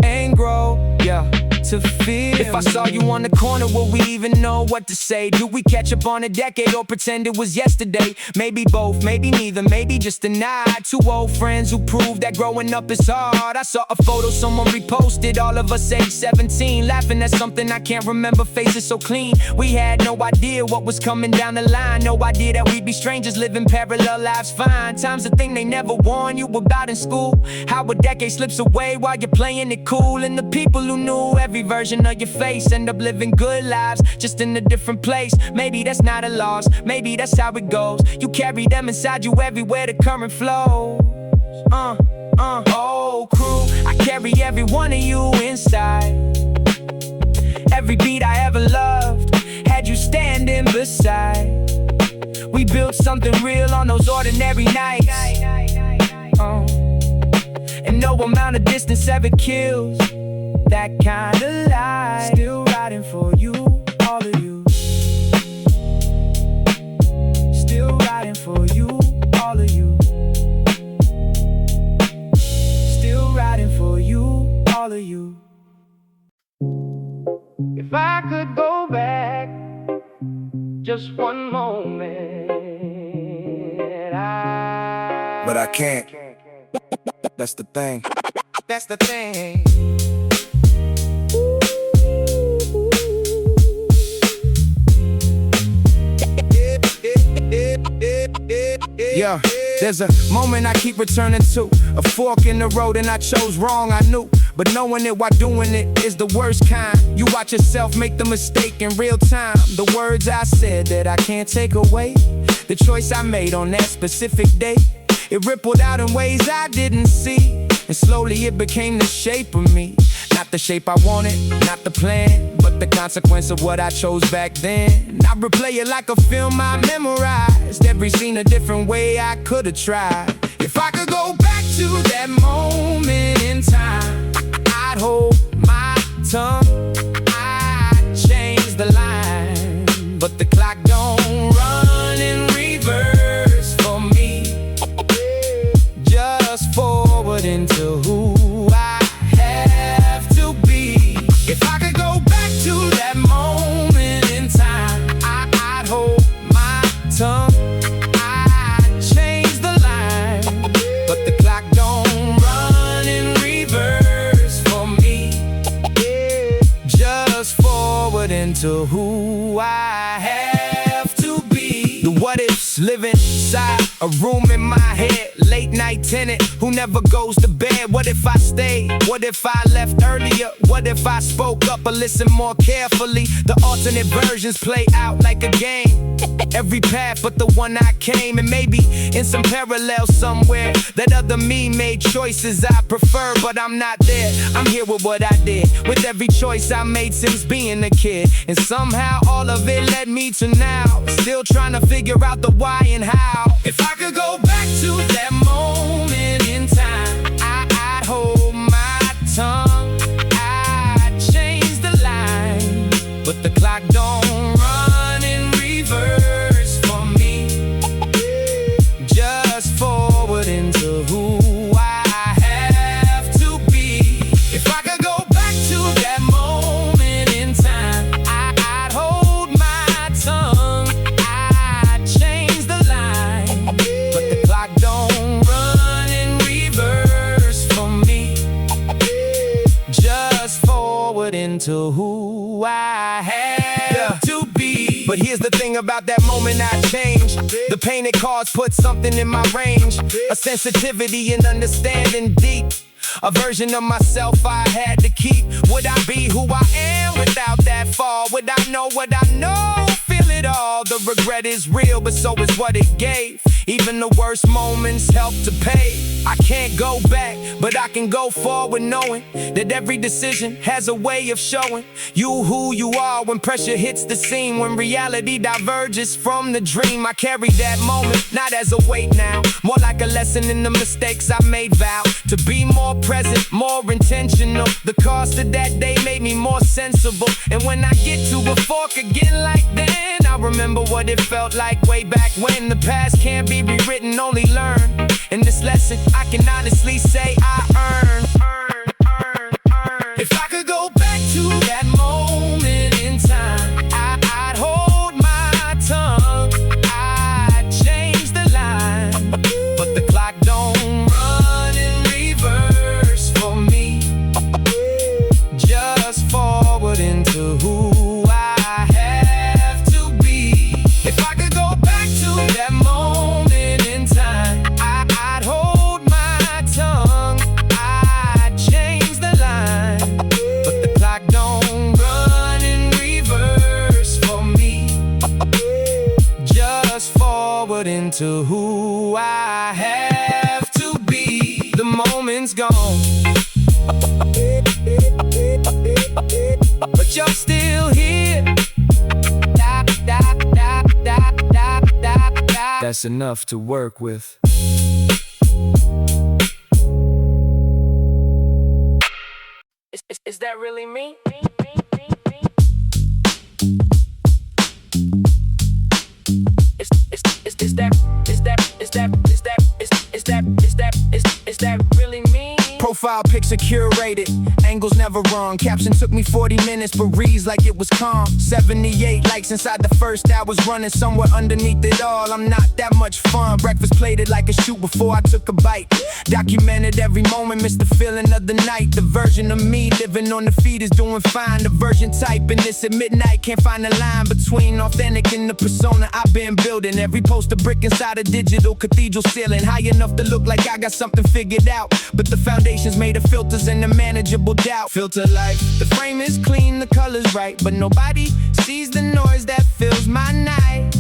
and grow, yeah, to feel. If I saw you on the corner, would we even know what to say? Do we catch up on a decade or pretend it was yesterday? Maybe both, maybe neither, maybe just a nod. Two old friends who proved that growing up is hard. I saw a photo someone reposted, all of us age 17, laughing at something I can't remember, faces so clean. We had no idea what was coming down the line, no idea that we'd be strangers living parallel lives fine. Time's a thing they never warned you about in school. How a decade slips away while you're playing it cool. And the people who knew every version of your face end up living good lives, just in a different place. Maybe that's not a loss, maybe that's how it goes. You carry them inside you everywhere the current flows. Old crew, I carry every one of you inside. Every beat I ever loved had you standing beside. We built something real on those ordinary nights, and no amount of distance ever kills that kind of life. Still riding for you, all of you. Still riding for you, all of you. Still riding for you, all of you. If I could go back just one moment, But I can't. That's the thing. That's the thing. Yeah, there's a moment I keep returning to, a fork in the road and I chose wrong, I knew. But knowing it while doing it is the worst kind. You watch yourself make the mistake in real time. The words I said that I can't take away, the choice I made on that specific day, it rippled out in ways I didn't see. And slowly it became the shape of me. Not the shape I wanted, not the plan, but the consequence of what I chose back then. I replay it like a film I memorized, every scene a different way I could have tried. If I could go back to that moment in time, I'd hold my tongue, I'd change the line. But the clock don't run in reverse for me, just forward into who I have to be. If I could go back to that moment in time, I'd hold my tongue, I'd change the line. But the clock don't run in reverse for me, just forward into who I have to be. The what ifs live inside a room in my head, late night tenant who never goes to bed. What if I stayed? What if I left earlier? What if I spoke up or listened more carefully? The alternate versions play out like a game, every path but the one I came. And maybe in some parallel somewhere, that other me made choices I prefer, but I'm not there. I'm here with what I did, with every choice I made since being a kid. And somehow all of it led me to now, still trying to figure out the why and how. If I could go back to that moment in time, I'd hold my tongue, I'd change the line. But the clock don't run in reverse for me, just forward into who I into who I have to be. But here's the thing about that moment I changed. The pain it caused put something in my range. A sensitivity and understanding deep. A version of myself I had to keep. Would I be who I am without that fall? Would I know what I know? Feel it all. The regret is real, but so is what it gave. Even the worst moments help to pay. I can't go back, but I can go forward knowing that every decision has a way of showing you who you are when pressure hits the scene. When reality diverges from the dream, I carry that moment, not as a weight now, more like a lesson in the mistakes I made. Vow to be more present, more intentional. The cost of that day made me more sensible. And when I get to a fork again like then, I remember what it felt like way back when. The past can't be rewritten, only learned. And this lesson I can honestly say I earned. If I could go back to that moment in time, I'd hold my tongue, I'd change the line. But the clock don't run in reverse for me, just forward into who I have to be. If I could go back to that moment in time, I'd hold my tongue, I'd change the line. But the clock don't run in reverse for me, just forward into who I have to be. The moment's gone, but you're still here. That's enough to work with. Is that really me? Is that really me? Profile picture curated, angles never wrong. Caption took me 40 minutes, but reads like it was calm. 78 likes inside the first hour's running. Somewhere underneath it all, I'm not that much fun. Breakfast plated like a shoot before I took a bite. Documented every moment, missed the feeling of the night. The version of me living on the feed is doing fine. The version typing this at midnight, can't find the line between authentic and the persona I've been building. Every post a brick inside a digital cathedral ceiling, high enough to look like I got something figured out. But the foundation's made of filters and a manageable doubt. Filter life, the frame is clean, the color's right, but nobody sees the noise that fills my night.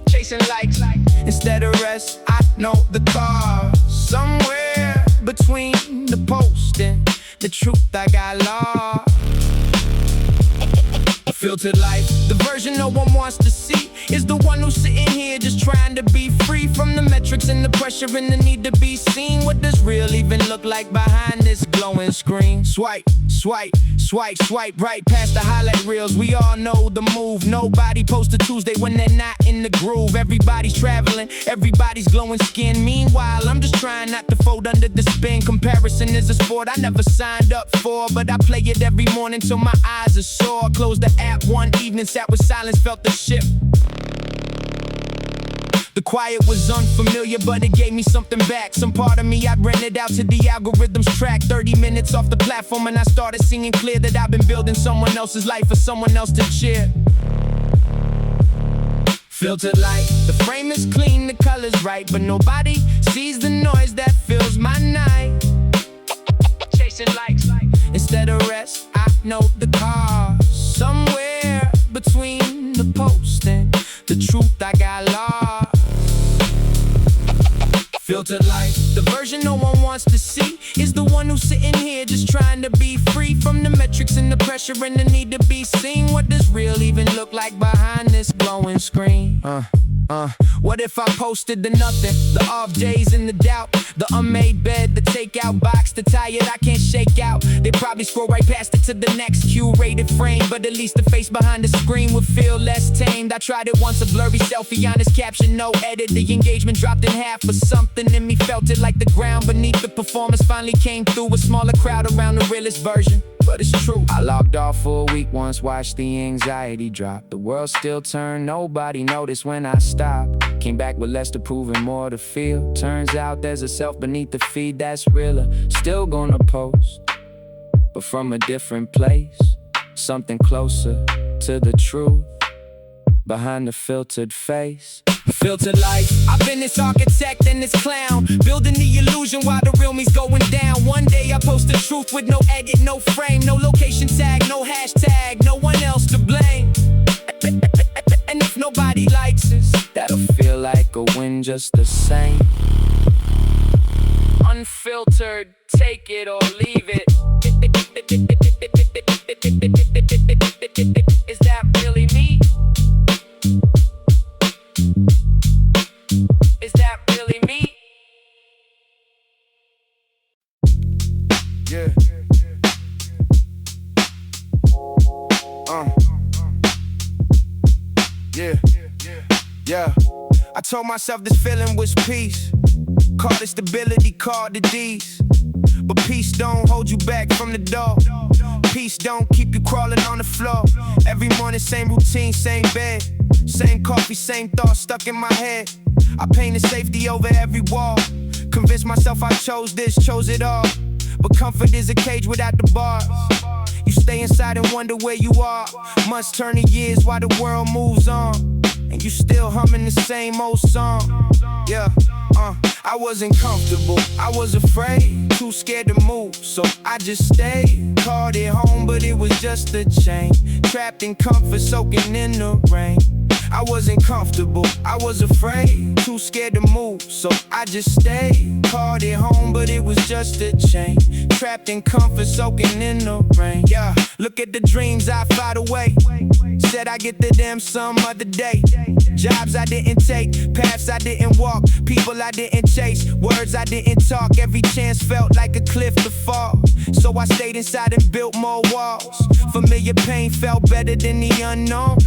Chasing likes instead of rest, I know the cause. Somewhere between the post and the truth I got lost. Filtered life, the version no one wants to see, is the one who's sitting here just trying to be free from the metrics and the pressure and the need to be seen. What does real even look like behind this glowing screen? Swipe, swipe, swipe, swipe right past the highlight reels. We all know the move. Nobody posts a Tuesday when they're not in the groove. Everybody's traveling, everybody's glowing skin. Meanwhile, I'm just trying not to fold under the spin. Comparison is a sport I never signed up for, but I play it every morning till my eyes are sore. Close the app one evening, sat with silence, felt the shift. The quiet was unfamiliar, but it gave me something back. Some part of me I'd rented out to the algorithm's track. 30 minutes off the platform and I started seeing clear that I've been building someone else's life for someone else to cheer. Filtered light, the frame is clean, the color's right, but nobody sees the noise that fills my night. Chasing likes instead of rest, I know the cause. Somewhere between the post and the truth I got lost. Filtered life, the version no one wants to see, is the one who's sitting here just trying to be free from the metrics and the pressure and the need to be seen. What does real even look like behind this glowing screen? What if I posted the nothing, the off days and the doubt, the unmade bed, the takeout box, the tired I can't shake out? They probably scroll right past it to the next curated frame, but at least the face behind the screen would feel less tamed. I tried it once, a blurry selfie, honest caption, no edit. The engagement dropped in half, but something in me felt it like the ground beneath the performance finally came through. A smaller crowd around the realest version, but it's true. I logged off for a week once, watched the anxiety drop. The world still turned, nobody noticed when I stopped. Came back with less to prove and more to feel. Turns out there's a self beneath the feed that's realer. Still gonna post, but from a different place. Something closer to the truth behind the filtered face. Filtered life. I've been this architect and this clown, building the illusion while the real me's going down. One day I post the truth with no edit, no frame, no location tag, no hashtag, no one else to blame. And if nobody likes us, That'll feel like a win just the same. unfiltered, take it or leave it. Is that really me? Is that really me? Yeah. Yeah. I told myself this feeling was peace. Called it stability, called it D's. But peace don't hold you back from the door. Peace don't keep you crawling on the floor. Every morning, same routine, same bed. Same coffee, same thoughts stuck in my head. I painted safety over every wall. Convinced myself I chose this, chose it all. But comfort is a cage without the bars. You stay inside and wonder where you are. Months turn to years while the world moves on. And you still humming the same old song. Yeah, I wasn't comfortable, I was afraid, too scared to move, so I just stayed. Called it home, but it was just a chain. Trapped in comfort, soaking in the rain. I wasn't comfortable, I was afraid, too scared to move, so I just stayed. Called it home, but it was just a chain. Trapped in comfort, soaking in the rain. Yeah, look at the dreams I filed away. Said I get to them some other day. Jobs I didn't take, paths I didn't walk, people I didn't chase, words I didn't talk. Every chance felt like a cliff to fall, so I stayed inside and built more walls. Familiar pain felt better than the unknown.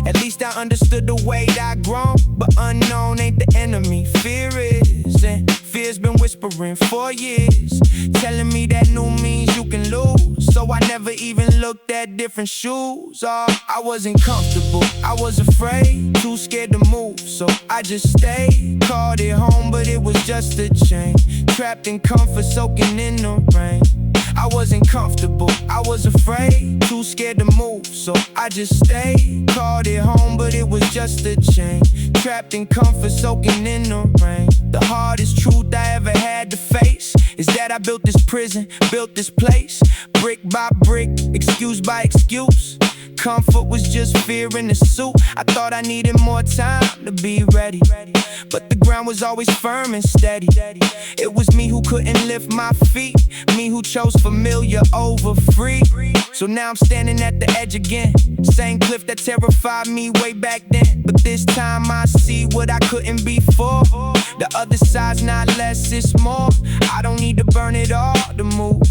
At least I understood the weight I grown. But unknown ain't the enemy, fear is. And fear's been whispering for years, telling me that new means you can lose. So I never even looked at different shoes. I wasn't comfortable, I was afraid, too scared to move, so I just stayed. Called it home, but it was just a chain. Trapped in comfort, soaking in the rain. I wasn't comfortable, I was afraid, too scared to move, so I just stayed. Called it home, but it was just a chain. Trapped in comfort, soaking in the rain. The hardest truth I ever had to face is that I built this prison, built this place, brick by brick, excuse by excuse. Comfort was just fear in the suit. I thought I needed more time to be ready, but the ground was always firm and steady. It was me who couldn't lift my feet, me who chose familiar over free. So now I'm standing at the edge again, same cliff that terrified me way back then. But this time I see what I couldn't before. The other side's not less, it's more. I don't need to burn it all to move,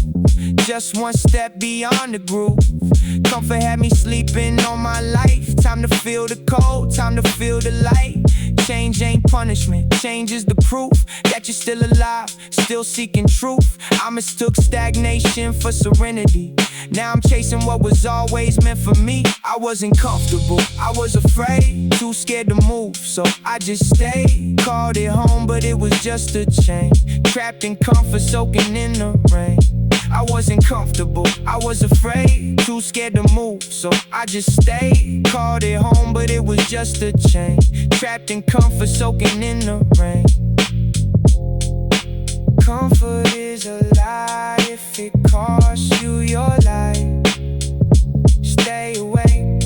just one step beyond the groove. Comfort had me sleeping on my life. Time to feel the cold, time to feel the light. Change ain't punishment, change is the proof that you're still alive, still seeking truth. I mistook stagnation for serenity. Now I'm chasing what was always meant for me. I wasn't comfortable, I was afraid, too scared to move, so I just stayed. Called it home, but it was just a chain. Trapped in comfort, soaking in the rain. I wasn't comfortable, I was afraid, too scared to move, so I just stayed. Called it home, but it was just a chain. Trapped in comfort, soaking in the rain. Comfort is a lie if it costs you your life. Stay away.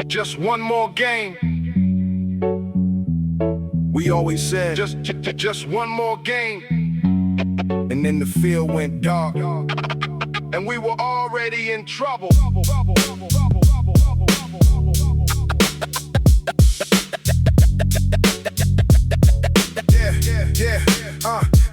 Just one more game. We always said, just one more game. And then the field went dark, And we were already in trouble.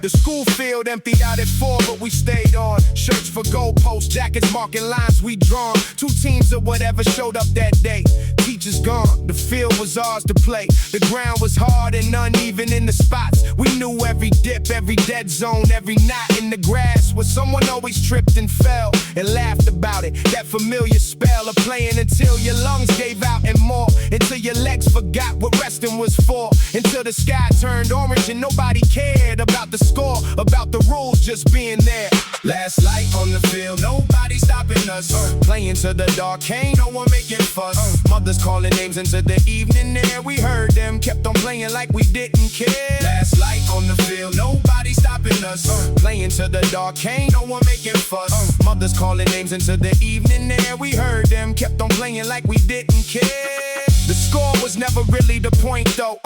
The school field emptied out at 4, but we stayed on. Shirts for goalposts, jackets marking lines we drawn. 2 teams or whatever showed up that day. Teachers gone, the field was ours to play. The ground was hard and uneven in the spots. We knew every dip, every dead zone, every knot in the grass where someone always tripped and fell and laughed about it. That familiar spell of playing until your lungs gave out and more. until your legs forgot what resting was for, until the sky turned orange and nobody cared about the score, about the rules just being there. Last light on the field, nobody stopping us. Playing to the dark, ain't no one making fuss. Mothers calling names into the evening air. We heard them, kept on playing like we didn't care. Last light on the field, nobody stopping us. Playing to the dark, ain't no one making fuss. Mothers calling names into the evening air. We heard them, kept on playing like we didn't care. The score was never really the point though.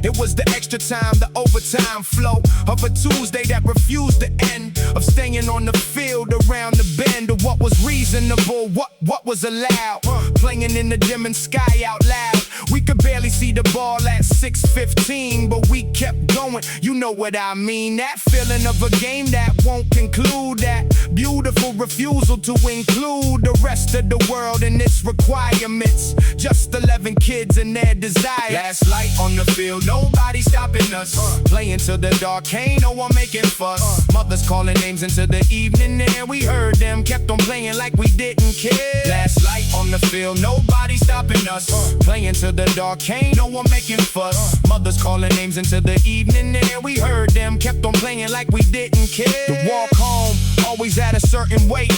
It was the extra time, the overtime flow of a Tuesday that refused to end, of staying on the field around the bend, of what was reasonable, what was allowed. Playing in the dimming sky out loud. We could barely see the ball at 6:15, but we kept going, you know what I mean. That feeling of a game that won't conclude, that beautiful refusal to include the rest of the world in its requirements. Just 11 kids and their desire. Last light on the field, nobody stopping us. Playing to the dark, ain't no one making fuss. Mothers calling names into the evening air. We heard them, kept on playing like we didn't care. Last light on the field, nobody stopping us. Playing to the dark, ain't no one making fuss. Mothers calling names into the evening air. We heard them, kept on playing like we didn't care. The walk home, always at a certain weight.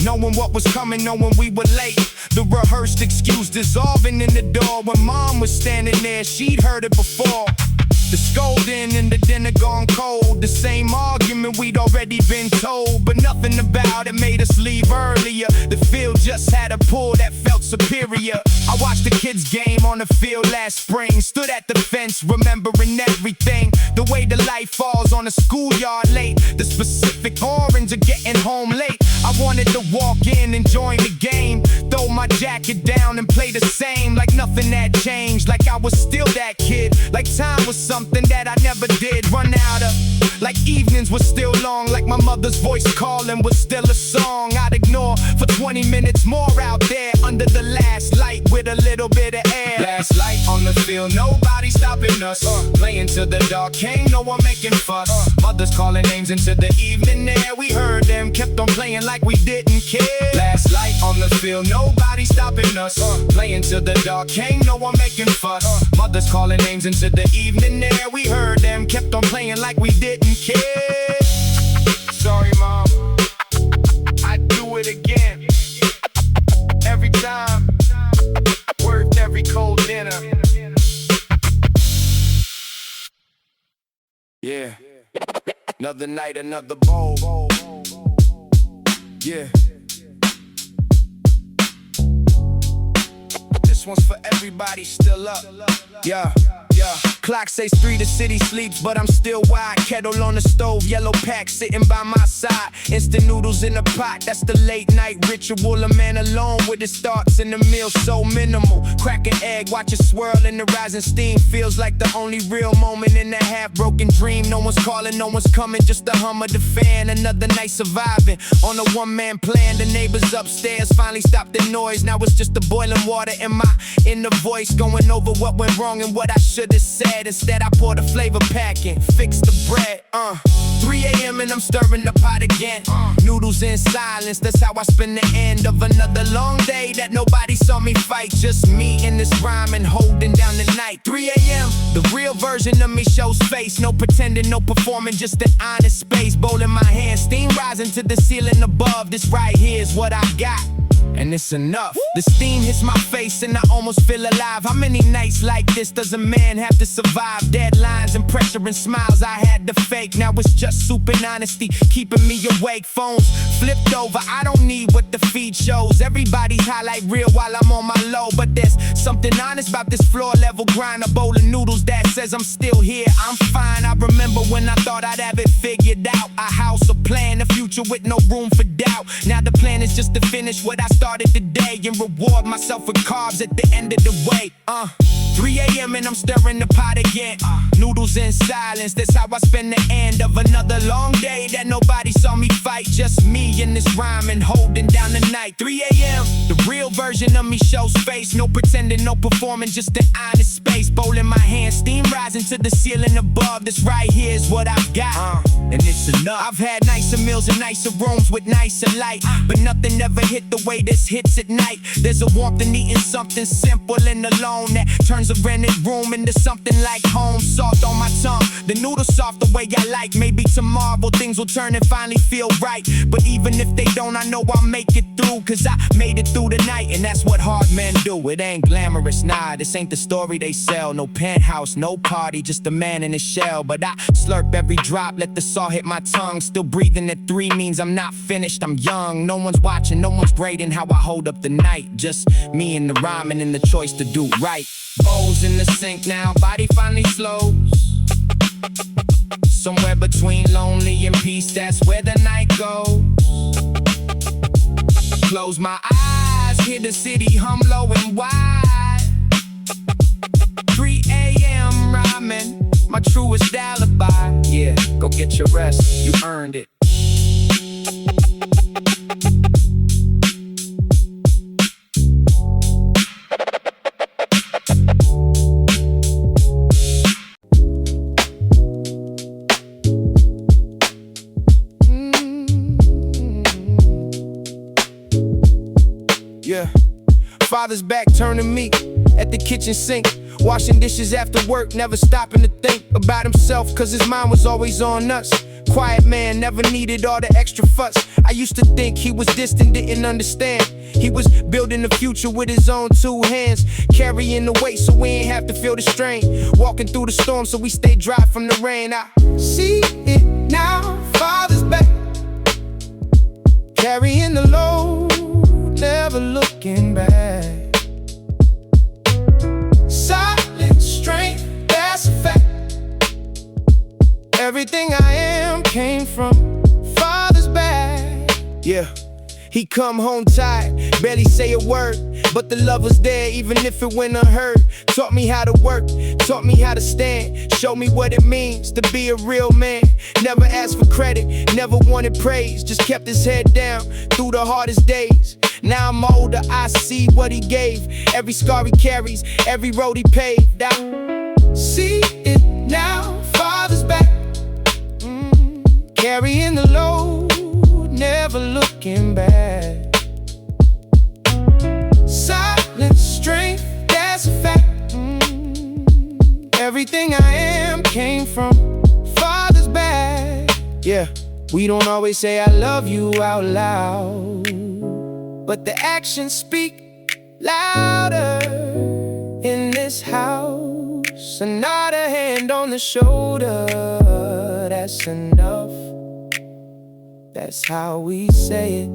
Knowing what was coming, knowing we were late. The rehearsed excuse dissolving in the door. When mom was standing there, she'd heard it before. The scolding and the dinner gone cold. The same argument we'd already been told, but nothing about it made us leave earlier. The field just had a pull that felt superior. I watched the kids' game on the field last spring. Stood at the fence remembering everything. The way the light falls on a schoolyard late. The specific orange of getting home late. I wanted to walk in and join the game. Throw my jacket down and play the same. Like nothing had changed. Like I was still that kid. Like time was something that I never did run out of. Like evenings were still long. Like my mother's voice calling was still a song I'd ignore for 20 minutes more out there under the last light with a little bit of air. Last light on the field, nobody stopping us. Playing to the dark, ain't no one making fuss. Mothers calling names into the evening air. We heard them, kept on playing like we didn't care. Last light on the field, nobody stopping us. Playing to the dark, ain't no one making fuss. Mothers calling names into the evening air. We heard them, kept on playing like we didn't care. Sorry, mom, I'd do it again. Every time, worth every cold dinner. Yeah, another night, another bowl. Yeah. This one's for everybody still up. Yeah. Clock says 3, the city sleeps, but I'm still wide. Kettle on the stove, yellow pack sitting by my side. Instant noodles in a pot, that's the late night ritual. A man alone with his thoughts and the meal so minimal. Crack an egg, watch it swirl in the rising steam. Feels like the only real moment in a half-broken dream. No one's calling, no one's coming, just the hum of the fan. Another night surviving on a one-man plan. The neighbors upstairs finally stopped the noise. Now it's just the boiling water in my inner voice, going over what went wrong and what I should have said. Instead I pour the flavor pack in, fix the bread. 3 a.m. and I'm stirring the pot again. Noodles in silence, that's how I spend the end of another long day that nobody saw me fight. Just me in this rhyme and holding down the night. 3 a.m. The real version of me shows face. No pretending, no performing, just an honest space. Bowl in my hand, steam rising to the ceiling above. This right here is what I got, and it's enough. The steam hits my face and I almost feel alive. How many nights like this does a man have to survive? Deadlines and pressure and smiles I had to fake. Now it's just soup and honesty keeping me awake. Phones flipped over, I don't need what the feed shows. Everybody's highlight reel while I'm on my low. But there's something honest about this floor level grind. A bowl of noodles that says I'm still here, I'm fine. I remember when I thought I'd have it figured out. A house, a plan, a future with no room for doubt. Now the plan is just to finish what I started today and reward myself with carbs at the end of the way. 3 a.m. and I'm stirring the pot again. Noodles in silence, that's how I spend the end of another long day that nobody saw me fight. Just me and this rhyming, holding down the night. 3 a.m., the real version of me shows face. No pretending, no performing, just an honest space. Bowl in my hand, steam rising to the ceiling above. This right here is what I've got, and it's enough. I've had nicer meals and nicer rooms with nicer light, but nothing ever hit the way this hits at night. There's a warmth in eating something simple and alone that turns a rented room into something like home. Salt on my tongue, the noodles soft the way I like. Maybe tomorrow things will turn and finally feel right, but even if they don't, I know I'll make it through, cause I made it through the night, and that's what hard men do. It ain't glamorous, nah, this ain't the story they sell. No penthouse, no party, just a man in a shell. But I slurp every drop, let the salt hit my tongue. Still breathing at 3 means I'm not finished, I'm young. No one's watching, no one's grading how I hold up the night. Just me and the rhyming and the choice to do right. Bowls in the sink now, body finally slows. Somewhere between lonely and peace, that's where the night goes. Close my eyes, hear the city hum low and wide. 3 a.m. rhyming, my truest alibi. Yeah, go get your rest, you earned it. Yeah, father's back turning meek at the kitchen sink, washing dishes after work, never stopping to think about himself, cause his mind was always on us. Quiet man, never needed all the extra fuss. I used to think he was distant, didn't understand. He was building the future with his own 2 hands, carrying the weight so we ain't have to feel the strain, walking through the storm so we stay dry from the rain. I see it now, father's back, carrying the load, never looking back. Silent strength, that's a fact. Everything I am came from father's back. Yeah, he come home tired, barely say a word, but the love was there even if it went unheard. Taught me how to work, taught me how to stand, showed me what it means to be a real man. Never asked for credit, never wanted praise, just kept his head down through the hardest days. Now I'm older, I see what he gave, every scar he carries, every road he paved. I see it now, father's back, carrying the load, never looking back. Silent strength, that's a fact. Everything I am came from father's back. Yeah, we don't always say I love you out loud, but the actions speak louder in this house. Another hand on the shoulder, that's enough. That's how we say it.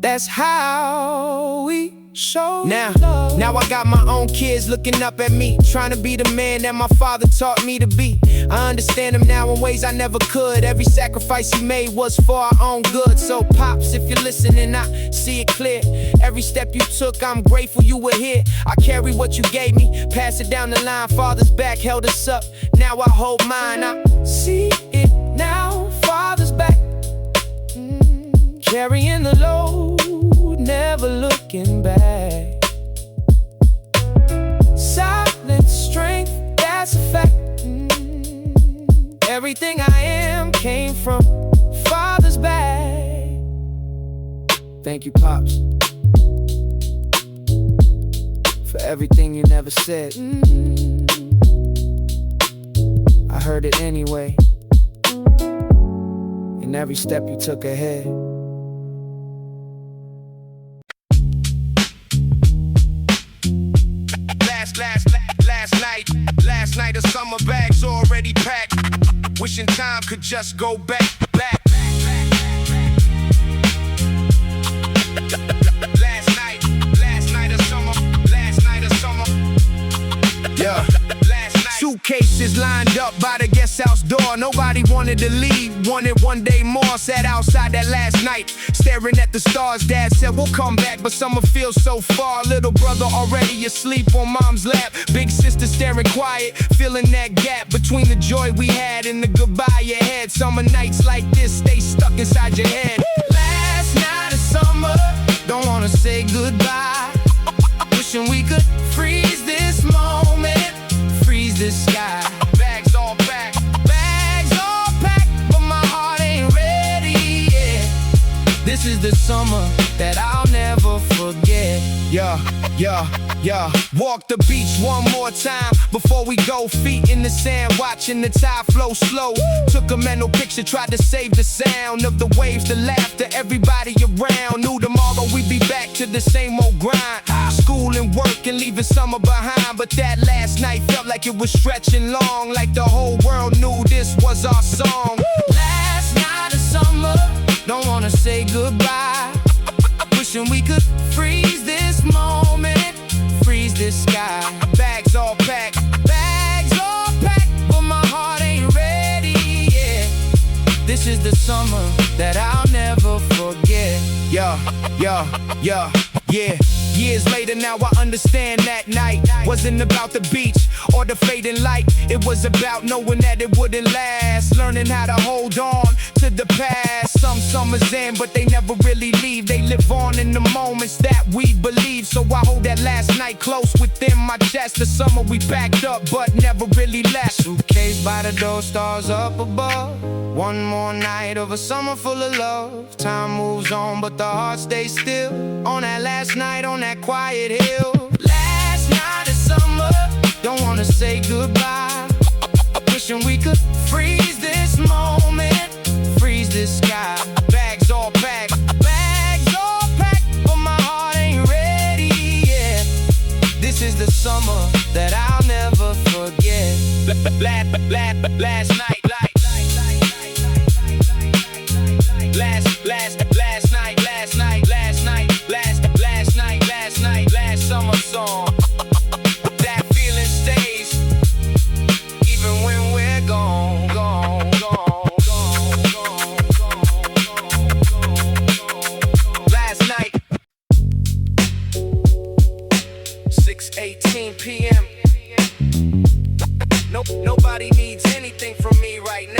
That's how we show love. Now I got my own kids looking up at me, trying to be the man that my father taught me to be. I understand him now in ways I never could. Every sacrifice he made was for our own good. So pops, if you're listening, I see it clear. Every step you took, I'm grateful you were here. I carry what you gave me, pass it down the line. Father's back held us up, now I hold mine. I see it now, father's back, carrying the load, never looking back. Silent strength, that's a fact. Everything I am came from father's back. Thank you, Pops, for everything you never said. I heard it anyway, in every step you took ahead. Last night the summer bags already packed, wishing time could just go back. Last night of summer. Yeah. Suitcase faces lined up by the guest house door. Nobody wanted to leave, wanted one day more. Sat outside that last night, staring at the stars. Dad said we'll come back, but summer feels so far. Little brother already asleep on mom's lap. Big sister staring quiet, feeling that gap between the joy we had and the goodbye you had. Summer nights like this stay stuck inside your head. Last night of summer, don't wanna say goodbye. Wishing we could freeze this moment, freeze the sky. Bags all packed, but my heart ain't ready yet. This is the summer that I'll never forget. Yeah. Walk the beach one more time before we go. Feet in the sand, watching the tide flow slow. Took a mental picture, tried to save the sound of the waves, the laughter, everybody around. Knew tomorrow we'd be back to the same old grind. School and work and leaving summer behind. But that last night felt like it was stretching long, like the whole world knew this was our song. Last night of summer, don't wanna say goodbye. Wishing we could freeze this moment, freeze this sky. Bags all packed, but my heart ain't ready yet. This is the summer that I'll never forget. Yeah. Years later now I understand that night wasn't about the beach or the fading light. It was about knowing that it wouldn't last, learning how to hold on to the past. Some summers end but they never really leave. They live on in the moments that we believe. So I hold that last night close within my chest. The summer we packed up but never really left. Suitcase by the door, stars up above. One more night of a summer full of love. Time moves on but the heart stays still. On that last night on that quiet hill. Last night of summer, don't wanna say goodbye. Wishing we could freeze this moment, freeze this sky. Bags all packed, but my heart ain't ready yet. This is the summer that I'll never forget. Last night. Last summer song. That feeling stays, even when we're gone. Last night, 6:18 p.m. Nobody needs anything from me right now.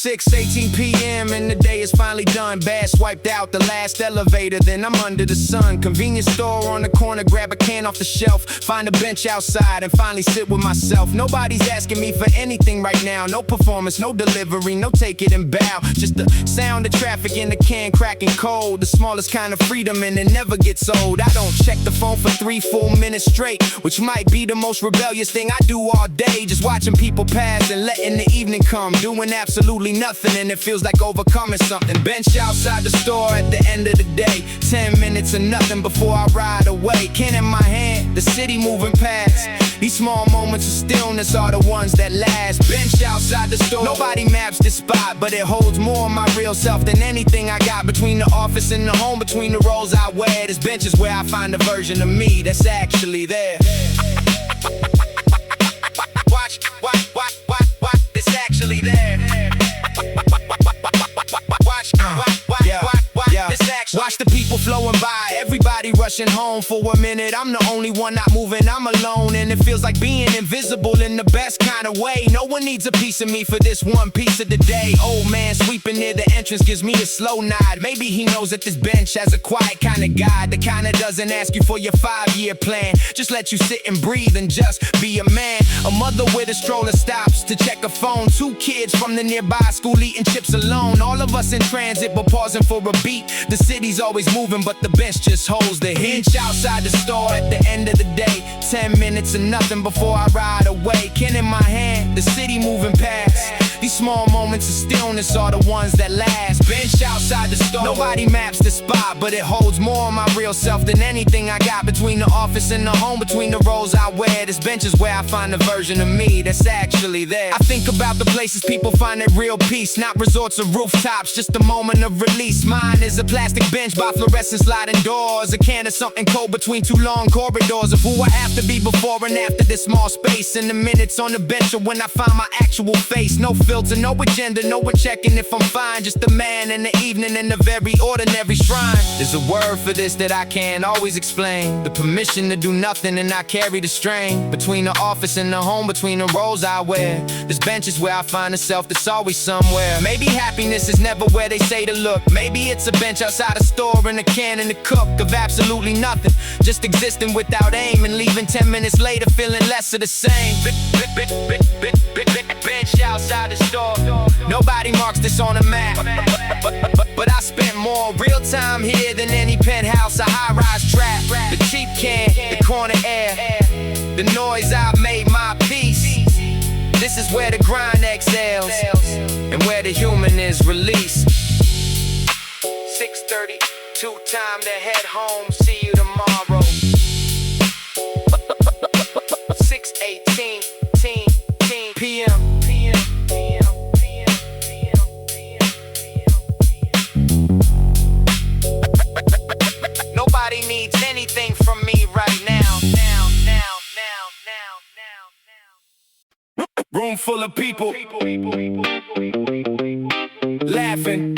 6:18 p.m. and the day is finally done. Bad swiped out the last elevator, then I'm under the sun. Convenience store on the corner, grab a can off the shelf. Find a bench outside and finally sit with myself. Nobody's asking me for anything right now. No performance, no delivery, no take it and bow. Just the sound of traffic in the can cracking cold. The smallest kind of freedom and it never gets old. I don't check the phone for 3 full minutes straight, which might be the most rebellious thing I do all day. Just watching people pass and letting the evening come. Doing absolutely nothing and it feels like overcoming something. Bench outside the store at the end of the day. 10 minutes or nothing before I ride away. Can in my hand, the city moving past. These small moments of stillness are the ones that last. Bench outside the store, nobody maps this spot, but it holds more of my real self than anything I got. Between the office and the home, between the roles I wear, this bench is where I find a version of me that's actually there. Watch, it's actually there. Watch the people flowing by, everybody rushing home. For a minute, I'm the only one not moving, I'm alone. And it feels like being invisible in the best kind of way. No one needs a piece of me for this one piece of the day. Old man sweeping near the entrance gives me a slow nod. Maybe he knows that this bench has a quiet kind of guide. The kind that doesn't ask you for your 5-year plan. Just let you sit and breathe and just be a man. A mother with a stroller stops to check a phone. 2 kids from the nearby school eating chips alone. All of us in transit but pausing for a beat. The city's always moving but the bench just holds the heat. Outside the store at the end of the day. 10 minutes or nothing before I ride away. Can in my hand, the city moving past. These small moments of stillness are the ones that last. Bench outside the store, nobody maps the spot, but it holds more of my real self than anything I got. Between the office and the home, between the roles I wear, this bench is where I find the version of me that's actually there. I think about the places people find their real peace, not resorts or rooftops, just a moment of release. Mine is a plastic bench by fluorescent sliding doors, a can of something cold between two long corridors of who I have to be before and after this small space. And the minutes on the bench are when I find my actual face. No filter, no agenda, no one checking if I'm fine. Just a man in the evening in a very ordinary shrine. There's a word for this that I can't always explain. The permission to do nothing and not carry the strain. Between the office and the home, between the roles I wear, this bench is where I find a self that's always somewhere. Maybe happiness is never where they say to look. Maybe it's a bench outside a store and a can and a cook of absolutely nothing, just existing without aim and leaving 10 minutes later feeling less of the same. Bench outside the store, nobody marks this on a map, but I spent more real time here than any penthouse, a high-rise trap, the cheap can, the corner air, the noise I've made my peace. This is where the grind exhales and where the human is released. 6:32, time to head home, see you tomorrow. 6:18 p.m. Nobody needs anything from me right now. Room full of people laughing,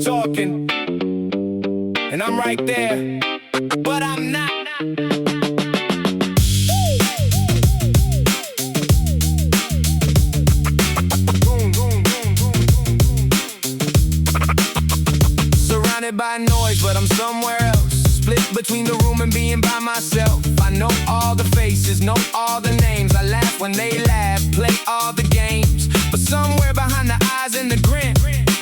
talking, and I'm right there, but I'm not. Surrounded by noise, but I'm somewhere else. Split between the room and being by myself. I know all the faces, know all the names. I laugh when they laugh, play all the games. But somewhere behind the eyes and the grin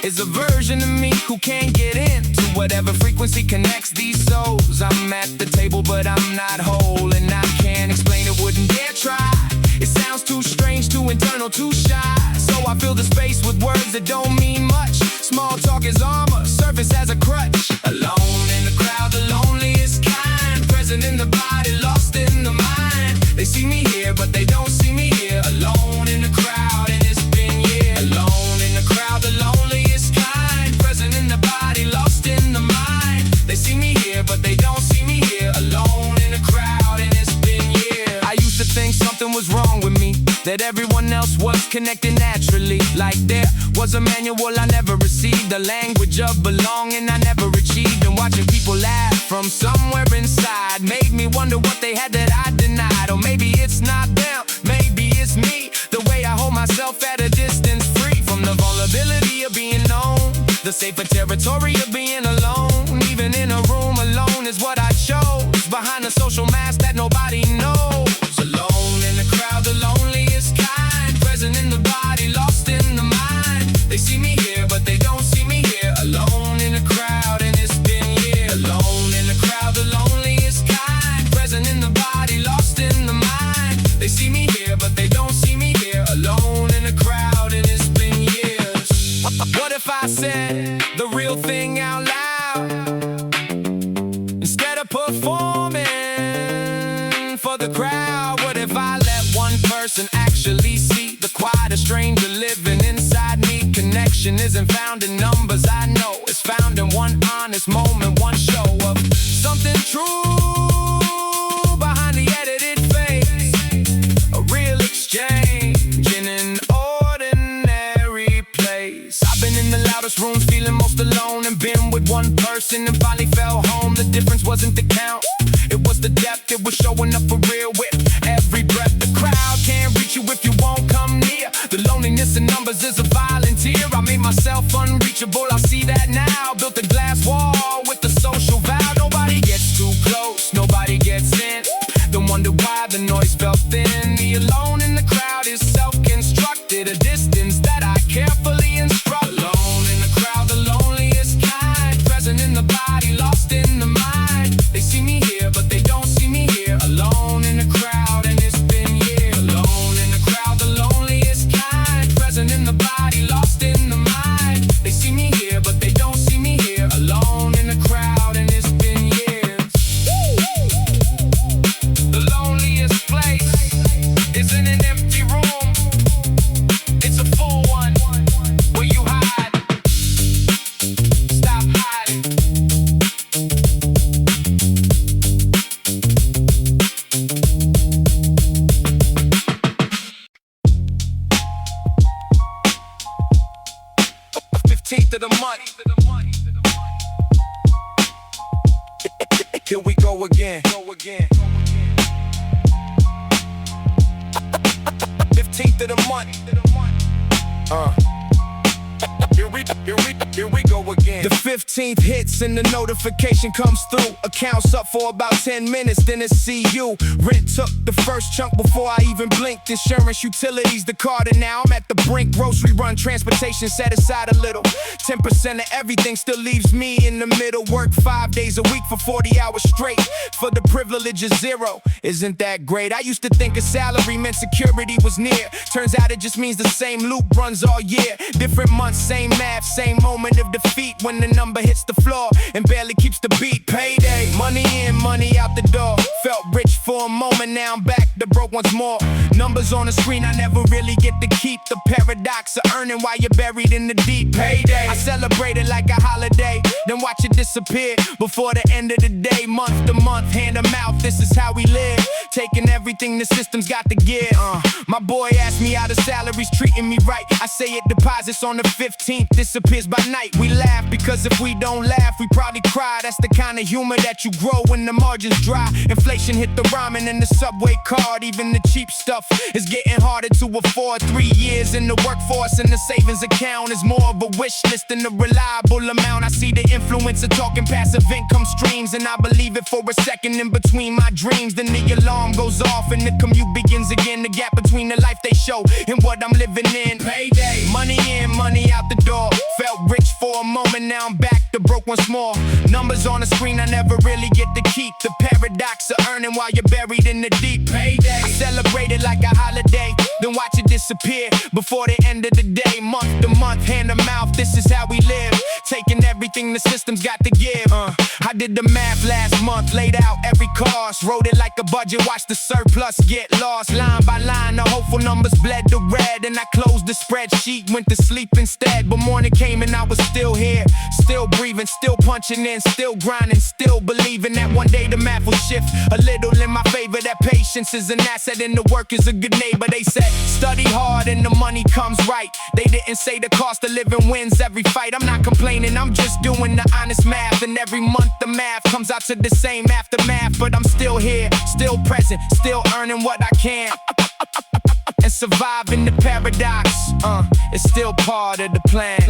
is a version of me who can't get into whatever frequency connects these souls. I'm at the table, but I'm not whole, and I can't explain it, wouldn't dare try. It sounds too strange, too internal, too shy. So I fill the space with words that don't mean much. Small talk is armor, surface as a crutch. Alone in the crowd, the loneliest kind. Present in the body, lost in the mind. They see me here, but they don't see me here. Alone in the crowd, and it's been years. Alone in the crowd, the loneliest kind. Present in the body, lost in the mind. They see me here, but they don't see me here. Alone in the crowd, and it's been years. I used to think something was wrong with me, that everyone else was connected naturally. Like there was a manual I never received, a language of belonging I never achieved. And watching people laugh from somewhere inside made me wonder what they had that I denied. Or maybe it's not them, maybe it's me, the way I hold myself at a distance, free from the vulnerability of being known, the safer territory of being alone. Even in a room alone is what I chose, behind a social mask that nobody knows. Alone in the crowd, the loneliest kind. Present in the body, lost in the mind. They see me here, but they don't see me here. Alone in the crowd, and it's been years. Alone in the crowd, the loneliest kind. Present in the body, lost in the mind. They see me here, but they don't see me here. Alone in the crowd, and it's been years. What if I said the real thing out loud, instead of performing for the crowd? What if I let one person actually see the quiet, a stranger living inside me? Connection isn't found in numbers, I know. It's found in one honest moment, one show of something true behind the edited face. A real exchange in an ordinary place. I've been in the loudest rooms, feeling most alone, and been with one person and finally fell home. The difference wasn't the count, it was the depth. It was showing up for real with every breath. The crowd can't reach you if you won't come near. The loneliness in numbers is a volunteer. I made myself unreachable, I see that now. Built a glass wall with the social vow. Nobody gets too close, nobody gets in. Don't wonder why the noise felt thin. The alone in the crowd is self-constructed, a distance that I carefully instruct. Alone in the crowd, the loneliest kind. Present in the body, lost in the mind. They see me here, but they don't see me here. Alone in the crowd, and it's been years. Alone in the crowd, the loneliest kind. Present in the body, 15th of the month. Here we go again. 15th of the month. Here we go again. The 15th hits and the notification comes through. Accounts up for about 10 minutes, then it's see you. Rent took the first chunk before I even blinked. Insurance, utilities, the card, and now I'm at the brink. Grocery run, transportation set aside a little. 10% of everything still leaves me in the middle. Work 5 days a week for 40 hours straight. For the privilege of zero, isn't that great? I used to think a salary meant security was near. Turns out it just means the same loop runs all year. Different months, same math, same moment of defeat. When the number hits the floor and barely keeps the beat. Payday, money in, money out the door. Felt rich for a moment, now I'm back to broke once more. Numbers on the screen I never really get to keep. The paradox of earning while you're buried in the deep. Payday, I celebrate it like a holiday, then watch it disappear before the end of the day. Month to month, hand to mouth, this is how we live. Taking everything the system's got to give. My boy asked me how the salary's treating me right. I say it deposits on the 15th, disappears by night. We laugh because if we don't laugh, we probably cry. That's the kind of humor that you grow when the margins dry. Inflation hit the ramen and the subway card. Even the cheap stuff is getting harder to afford. 3 years in the workforce and the savings account is more of a wish list than a reliable amount. I see the influencer talking passive income streams, and I believe it for a second in between my dreams. Then the alarm goes off and the commute begins again. The gap between the life they show and what I'm living in. Payday, money in, money out the door. Felt rich for a moment, now I'm back to broke once more. Numbers on the screen I never really get to keep. The paradox of earning while you're buried in the deep. Payday, I celebrate it like a holiday, then watch it disappear before the end of the day. Month to month, hand to mouth, this is how we live. Taking everything the system's got to give. I did the math last month, laid out every cost, wrote it like a budget, watched the surplus get lost. Line by line, the hopeful numbers bled to red, and I closed the spreadsheet, went to sleep instead. But morning came and I was still here, still breathing, still punching in, still grinding, still believing that one day the math will shift a little in my favor. That patience is an asset and the work is a good neighbor. They said study hard and the money comes right. They didn't say the cost of living wins every fight. I'm not complaining, I'm just doing the honest math, and every month the math comes out to the same aftermath. But I'm still here, still present, still earning what I can, and surviving the paradox. It's still part of the plan.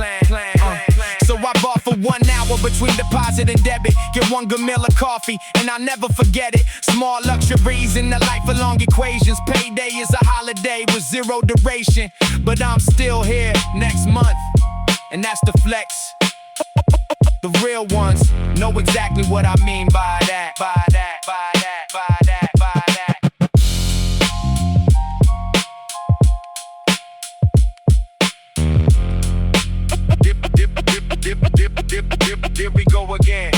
So I bought for 1 hour between deposit and debit. Get 1 good meal of coffee and I'll never forget it. Small luxuries in the life along equations. Payday is a holiday with 0 duration, but I'm still here next month, and that's the flex. The real ones know exactly what I mean by that. Here we go again.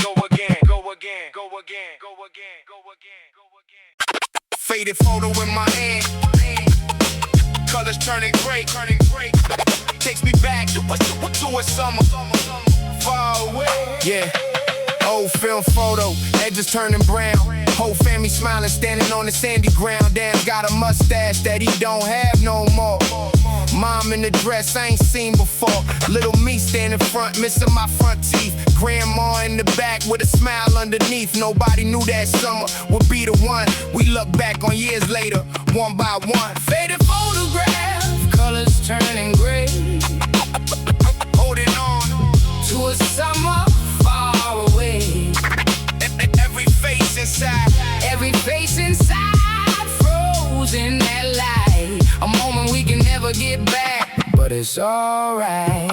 Faded photo in my hand, colors turning gray. Takes me back to a summer far away. Yeah, old film photo, edges turning brown. Whole family smiling, standing on the sandy ground. Damn, got a mustache that he don't have no more. Mom in the dress I ain't seen before. Little me standing front, missing my front teeth. Grandma in the back with a smile underneath. Nobody knew that summer would be the one. We look back on years later, one by one. Faded photograph, colors turning gray. Holding on to a summer far away. Every face inside froze in that light. A moment we can never get back, but it's alright.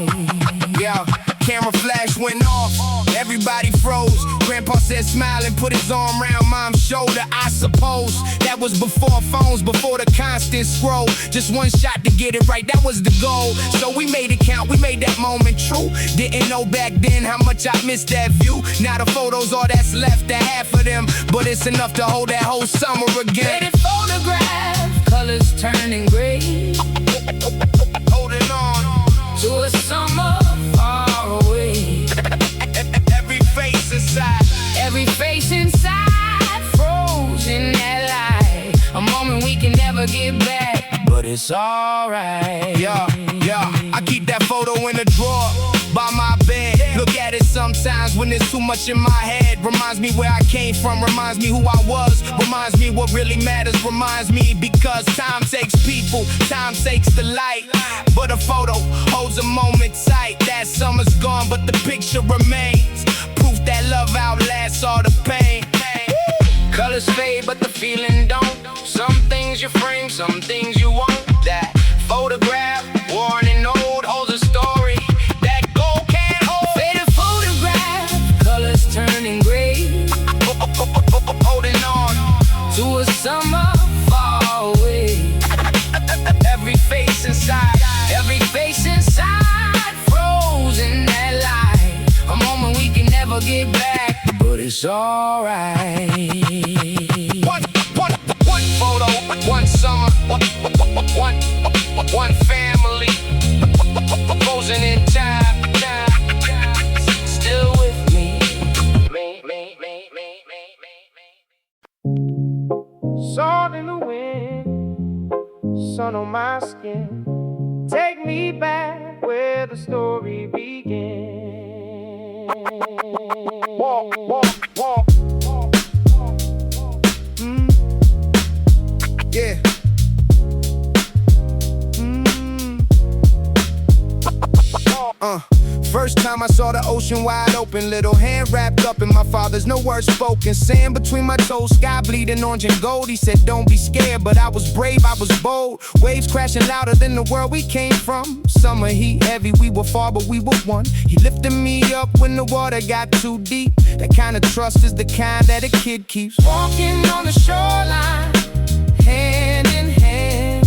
Yeah, camera flash went off, everybody froze. Grandpa said smile and put his arm around mom's shoulder. I suppose that was before phones, before the constant scroll. Just one shot to get it right, that was the goal. So we made it count, we made that moment true. Didn't know back then how much I missed that view. Now the photos, all that's left, the half of them, but it's enough to hold that whole summer again. Faded photograph, colors turning gray. Holding on to a summer far away. Every face inside froze in that light. A moment we can never get back, but it's alright. Yeah, I keep that photo in the drawer by my signs when there's too much in my head. Reminds me where I came from, reminds me who I was, reminds me what really matters, reminds me because time takes people, time takes the light. But a photo holds a moment tight. That summer's gone, but the picture remains. Proof that love outlasts all the pain. Colors fade, but the feeling don't. Some things you frame, some things you won't. That photograph, worn and old, holds a story that gold can't hold. Faded photograph, colors turning gray. Holding on to a summer far away. Every face inside, frozen that light. A moment we can never get back, but it's alright. One photo, one summer, one family, frozen in time, still with me. Salt in the wind, sun on my skin. Take me back where the story began. Walk. Yeah. First time I saw the ocean wide open, little hand wrapped up in my father's, no words spoken. Sand between my toes, sky bleeding orange and gold. He said don't be scared, but I was brave, I was bold. Waves crashing louder than the world we came from. Summer heat heavy, we were far but we were one. He lifted me up when the water got too deep. That kind of trust is the kind that a kid keeps. Walking on the shoreline, hand in hand,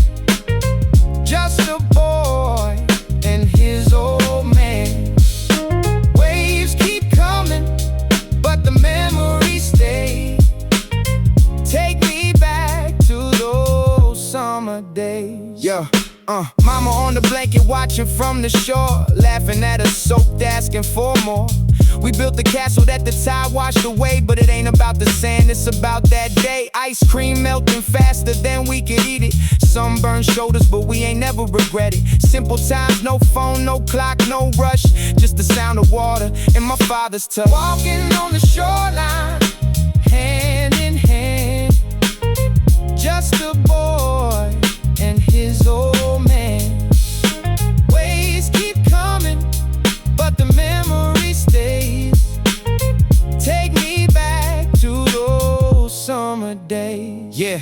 just a boy and his old man. Waves keep coming, but the memories stay. Take me back to those summer days. Yeah. Mama on the blanket watching from the shore, laughing at us soaked, asking for more. We built the castle that the tide washed away, but it ain't about the sand, it's about that day. Ice cream melting faster than we could eat it. Sunburned shoulders, but we ain't never regret it. Simple times, no phone, no clock, no rush, just the sound of water and my father's touch. Walking on the shoreline, hand in hand, just a boy and his old man. Waves keep coming, but the memory stays. Take me back to those summer days. Yeah,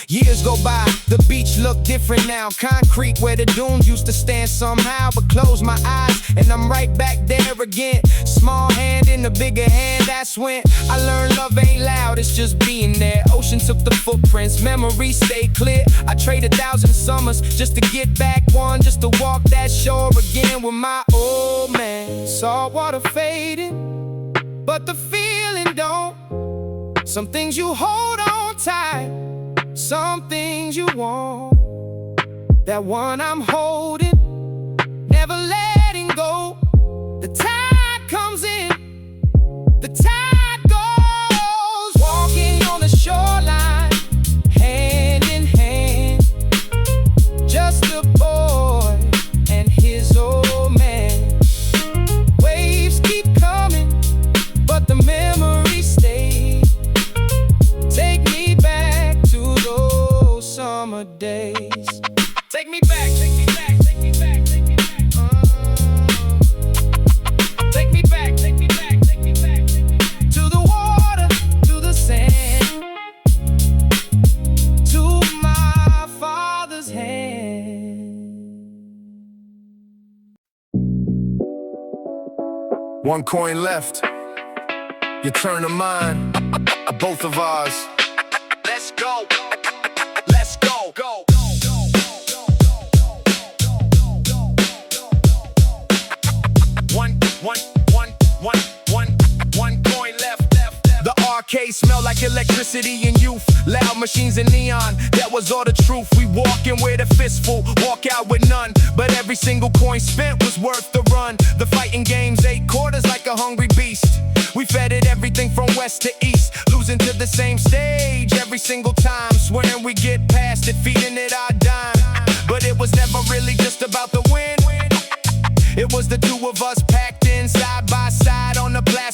years go by, the beach look different now. Concrete where the dunes used to stand somehow. But close my eyes and I'm right back there again. Small hand in the bigger hand, that's when I learned love ain't loud, it's just being there. Ocean took the footprints, memories stay clear. I traded 1,000 summers just to get back one, just to walk that shore again with my old man. Salt water fading, but the feeling don't. Some things you hold on tight, some things you want. That one I'm holding, never letting go. The tide comes in, the tide goes. Walking on the shoreline, hand in hand, just a boy and his old man. Waves keep coming, but the memories stay. Take me back to those summer days. Take me back, take me back, take me back, take me back. Take me back, take me back, take me back, take me back. To the water, to the sand, to my father's hand. One coin left. Your turn of mine. Both of ours. Let's go. Let's go. Go. One coin left. The arcade smelled like electricity and youth. Loud machines and neon, that was all the truth. We walk in with a fistful, walk out with none. But every single coin spent was worth the run. The fighting games, 8 quarters like a hungry beast. We fed it everything from west to east, losing to the same stage every single time. Swearing we get past it, feeding it our dime. But it was never really just about the win. It was the two of us packed in side by side on the platform.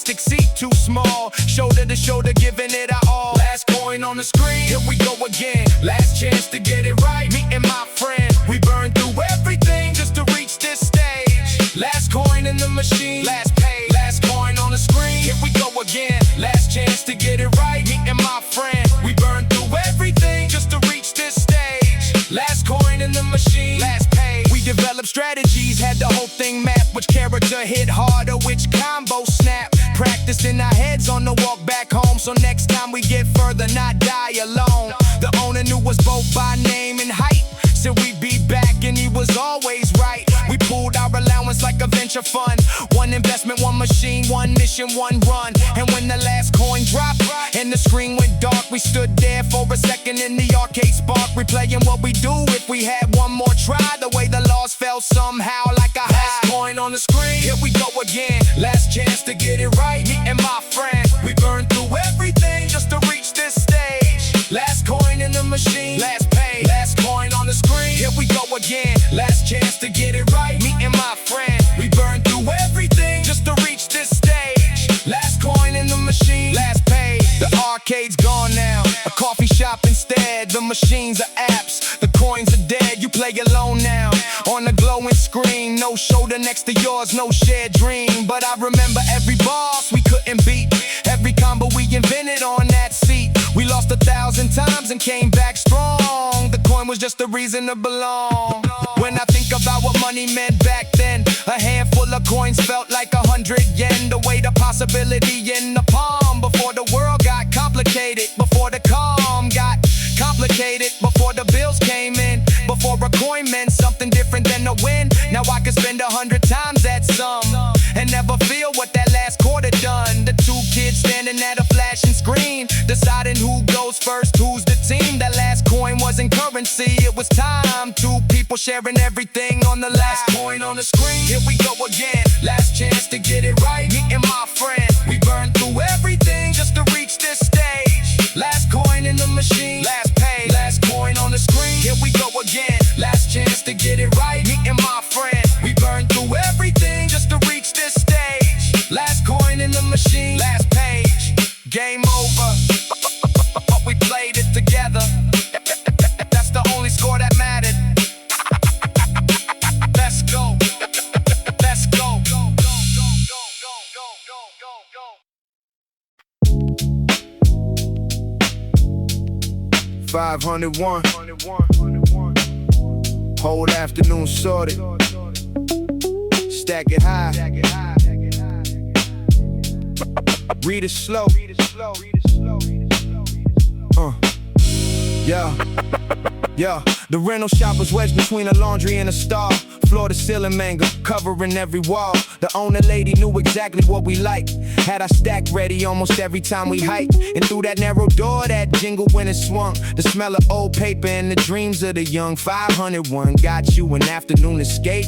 the screen, here we go again. Last chance to get it right. Me and my friend, we burned through everything just to reach this stage. Last coin in the machine, last pay, last coin on the screen. Here we go again. Last chance to get it right. Me and my friend, we burned through everything just to reach this stage. Last coin in the machine, last pay. We developed strategies, had the whole thing mapped. Which character hit harder, which combo snap. Practiced in our heads on the walk back home, so next time we get further, not die alone. The owner knew us both by name and height, said we'd be back and he was always right. We pooled our allowance like a venture fund. One investment, one machine, one mission, one run. And when the last coin dropped and the screen went dark, we stood there for a second in the arcade spark, replaying what we do if we had one more try. The way the laws fell somehow like a high. Last coin on the screen, here we go again. Last chance to get it right. Me and my friend, we burned through everything just to reach this stage. Last coin in the machine, last pay, last coin on the screen. Here we go again. Last chance to get it right. Me and my friend, we burned through everything just to reach this stage. Last coin in the machine, last pay. The arcade's gone now, a coffee shop instead. The machines are apps, the coins are dead. You play alone now, on the glowing screen. No shoulder next to yours, no shared dream. But I remember every boss we couldn't beat, every combo we invented on that seat. We lost 1,000 times and came back strong. The coin was just a reason to belong. When I think about what money meant back then, a handful of coins felt like 100 yen. The weight of possibility in the palm. Before the world got complicated, before the calm got complicated, before the bills came in, before a coin meant something different than a win. Now I can spend 100 times that sum and never feel what that last quarter done. The two kids standing at a flashing screen, deciding who goes first, who's the team. That last coin wasn't currency, it was time. Two people sharing everything on the last coin on the screen. Here we go again, last chance to get it right. Me and my friend, we burned through everything just to reach this stage. Last coin in the machine, last pay, last coin on the screen. Here we go again, last chance to get it right. Me and my friend, we burned through everything just to reach this stage. Last coin in the machine, last page. Game over, but we played it together. That's the only score that mattered. Let's go, let's go. 501. Whole afternoon sorted. Stack it high. Read it slow. Yeah. The rental shop was wedged between a laundry and a stall. Floor to ceiling manga, covering every wall. The owner lady knew exactly what we liked. Had our stack ready almost every time we hiked. And through that narrow door, that jingle when it swung. The smell of old paper and the dreams of the young. 501 got you an afternoon escape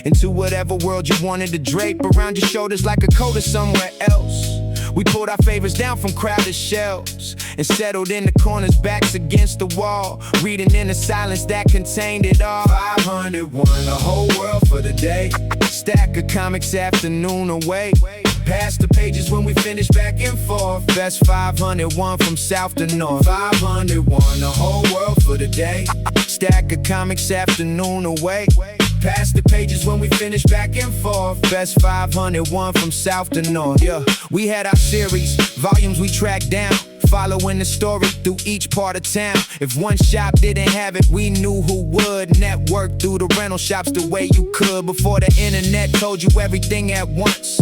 into whatever world you wanted to drape around your shoulders like a coat or somewhere else. We pulled our favorites down from crowded shelves and settled in the corners, backs against the wall, reading in the silence that contained it all. 501, the whole world for the day. Stack of comics, afternoon away. Past the pages when we finish back and forth. Best 501 from south to north. 501, the whole world for the day. Stack of comics, afternoon away. Past the pages when we finish back and forth. Best 501 from south to north. Yeah, we had our series, volumes we tracked down, following the story through each part of town. If one shop didn't have it, we knew who would. Network through the rental shops the way you could before the internet told you everything at once.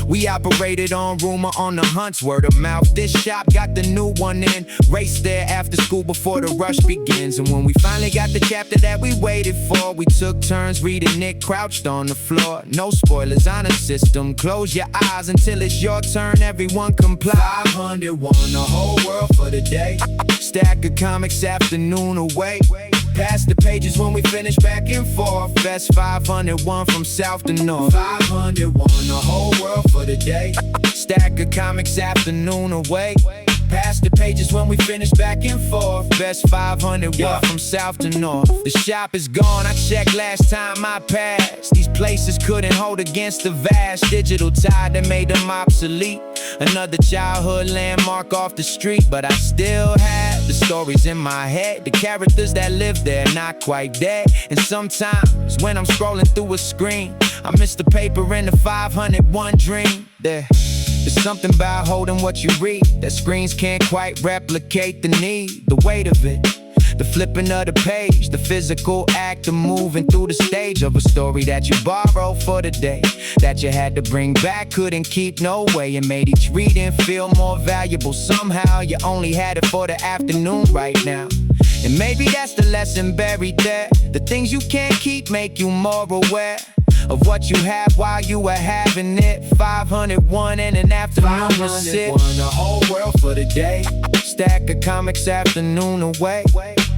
We operated on rumor, on the hunts, word of mouth. This shop got the new one in. Race there after school before the rush begins. And when we finally got the chapter that we waited for, we took turns reading it crouched on the floor. No spoilers on the system. Close your eyes until it's your turn. Everyone comply. 501, the whole world for the day. Stack of comics, afternoon away. Past the pages when we finish back and forth. Best 501 from south to north. 501, the whole world for the day. Stack of comics, afternoon away. Past the pages when we finish back and forth. Best 500 what from south to north. The shop is gone, I checked last time I passed. These places couldn't hold against the vast digital tide that made them obsolete. Another childhood landmark off the street, but I still have the stories in my head. The characters that live there, not quite dead. And sometimes when I'm scrolling through a screen, I miss the paper and the 501 dream. There's something about holding what you read that screens can't quite replicate the need, the weight of it, the flipping of the page, the physical act of moving through the stage of a story that you borrowed for the day, that you had to bring back, couldn't keep no way. It made each reading feel more valuable. Somehow you only had it for the afternoon right now. And maybe that's the lesson buried there. The things you can't keep make you more aware of what you have while you were having it. 501 and an afternoon to sit. 501, the whole world for the day. Stack of comics, afternoon away.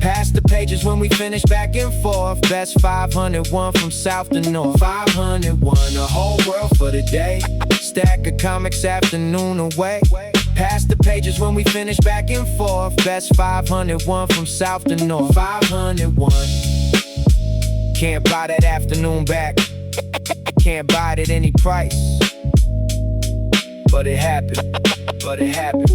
Past the pages when we finish back and forth. Best 501 from south to north. 501, the whole world for the day. Stack of comics, afternoon away. Past the pages when we finish back and forth. Best 501 from south to north. 501. Can't buy that afternoon back. Can't buy it at any price. But it happened. But it happened.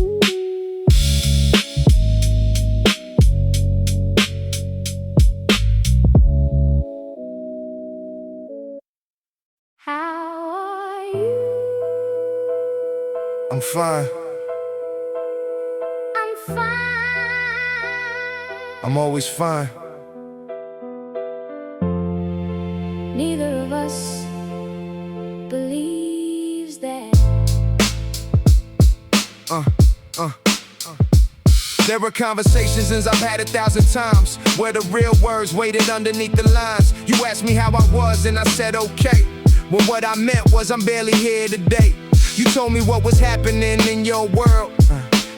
How are you? I'm fine. I'm fine. I'm always fine. Neither of us believes that. There were conversations as I've had 1,000 times, where the real words waited underneath the lines. You asked me how I was and I said okay, when what I meant was I'm barely here today. You told me what was happening in your world,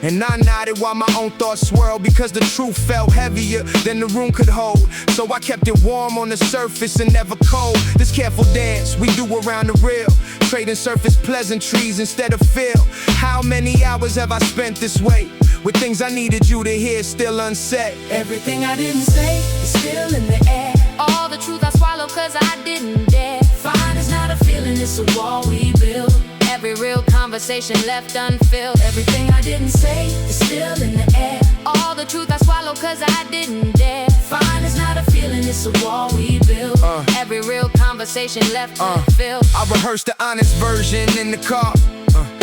and I nodded while my own thoughts swirled, because the truth felt heavier than the room could hold. So I kept it warm on the surface and never cold. This careful dance we do around the real, trading surface pleasantries instead of feel. How many hours have I spent this way, with things I needed you to hear still unsaid? Everything I didn't say is still in the air. All the truth I swallowed cause I didn't dare. Fine is not a feeling, it's a wall we build. Every real conversation left unfilled. Everything I didn't say is still in the air. All the truth I swallowed cause I didn't dare. Fine is not a feeling, it's a wall we build. Every real conversation left unfilled. I rehearsed the honest version in the car,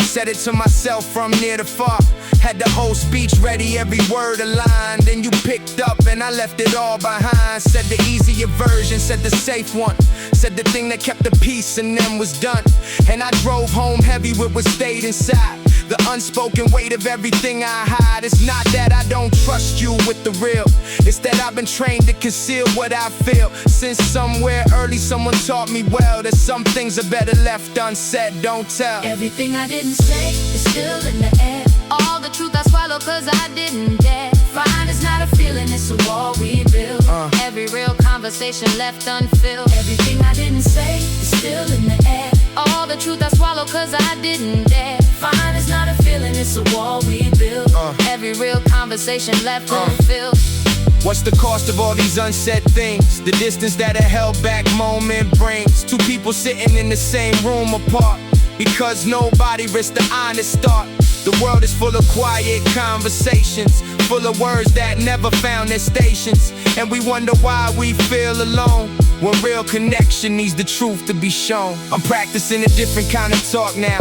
said it to myself from near to far. Had the whole speech ready, every word aligned. Then you picked up and I left it all behind. Said the easier version, said the safe one, said the thing that kept the peace and then was done. And I drove home heavy with what stayed inside, the unspoken weight of everything I hide. It's not that I don't trust you with the real, it's that I've been trained to conceal what I feel. Since somewhere early someone taught me well, that some things are better left unsaid, don't tell. Everything I didn't say is still in the air. All the truth I swallowed cause I didn't dare. Fine is not a feeling, it's a wall we build. Every real conversation left unfilled. Everything I didn't say is still in the air. All the truth I swallowed cause I didn't dare. Fine is not a feeling, it's a wall we build. Every real conversation left unfilled. What's the cost of all these unsaid things? The distance that a held back moment brings. Two people sitting in the same room apart, because nobody risked the honest start. The world is full of quiet conversations, full of words that never found their stations. And we wonder why we feel alone, when real connection needs the truth to be shown. I'm practicing a different kind of talk now,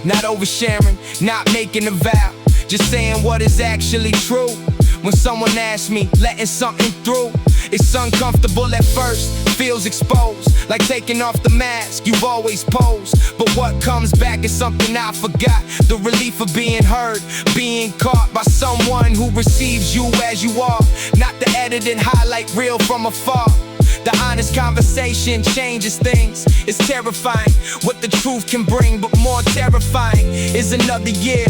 not oversharing, not making a vow, just saying what is actually true. When someone asks me, letting something through, it's uncomfortable at first, feels exposed, like taking off the mask you've always posed. But what comes back is something I forgot, the relief of being heard, being caught by someone who receives you as you are, not the edited highlight reel from afar. The honest conversation changes things. It's terrifying what the truth can bring, but more terrifying is another year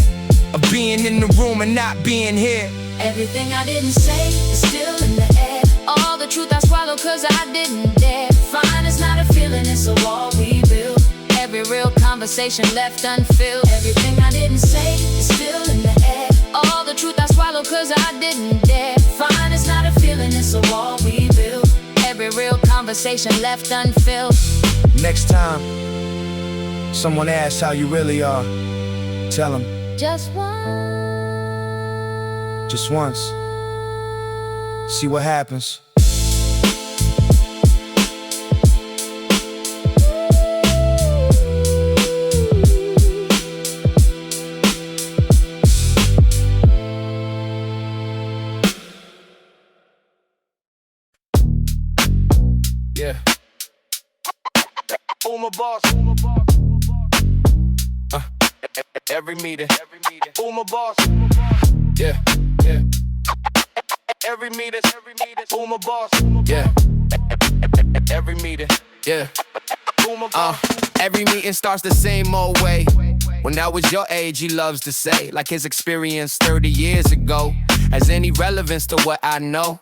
of being in the room and not being here. Everything I didn't say is still in the air. All the truth I swallowed cause I didn't dare. Fine is not a feeling, it's a wall we build. Every real conversation left unfilled. Everything I didn't say is still in the air. All the truth I swallow cause I didn't dare. Fine, it's not a feeling, it's a wall we build. Every real conversation left unfilled. Next time someone asks how you really are, tell them Just once. See what happens. Yeah. Oh my boss. Every meeting. Oh my boss. Yeah. Every meeting. Oh my boss. Yeah. Every meeting. Yeah. Every meeting starts the same old way. When I was your age, he loves to say, like his experience 30 years ago has any relevance to what I know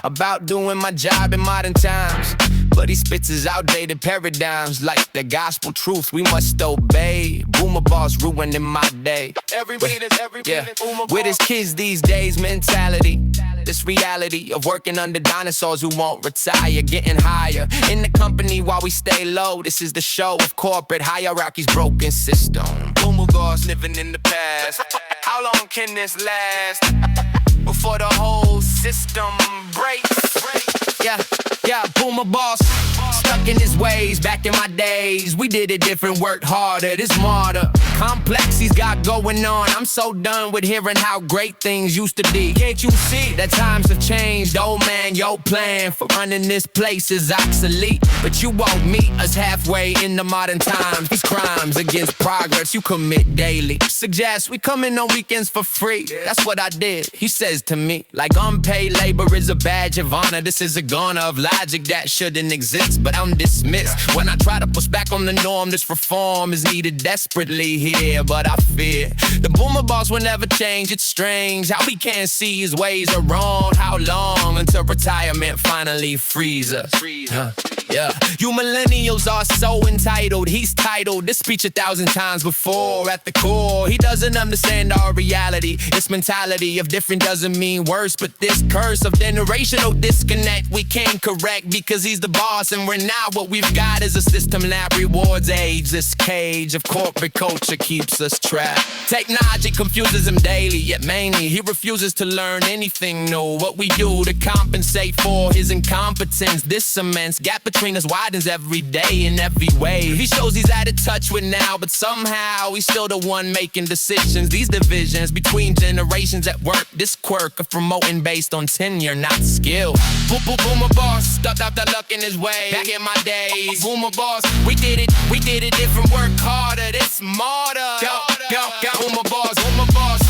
about doing my job in modern times. But he spits his outdated paradigms like the gospel truth we must obey. Boomer boss ruining my day. Every meeting, with his kids these days mentality. This reality of working under dinosaurs who won't retire, getting higher in the company while we stay low. This is the show of corporate hierarchy's broken system. Boomer boss living in the past. How long can this last before the whole system breaks? Yeah, boomer boss, stuck in his ways. Back in my days, we did it different, worked harder, this smarter. Complex he's got going on. I'm so done with hearing how great things used to be. Can't you see that times have changed? Oh man, your plan for running this place is obsolete. But you won't meet us halfway in the modern times. These crimes against progress you commit daily suggest we come in on weekends for free. That's what I did, he says to me. Like unpaid labor is a badge of honor. This is a gunner of logic that shouldn't exist, but I'm dismissed. When I try to push back on the norm, this reform is needed desperately here. But I fear the boomer boss will never change. It's strange how we can't see his ways are wrong. How long until retirement finally frees us? Yeah, you millennials are so entitled. He's titled this speech 1,000 times before. At the core, he doesn't understand our reality. This mentality of different doesn't mean worse, but this curse of generational disconnect we can't correct because he's the boss and we're not. What we've got is a system that rewards age. This cage of corporate culture keeps us trapped. Technology confuses him daily, yet mainly he refuses to learn anything new. What we do to compensate for his incompetence, this immense gap between us widens every day in every way. He shows he's out of touch with now, but somehow he's still the one making decisions. These divisions between generations at work, this quirk of promoting based on tenure, not skill. Boomer boss, stuffed out the luck in his way. Back in my days, boomer boss, we did it different, work harder, this smarter. Boomer boss,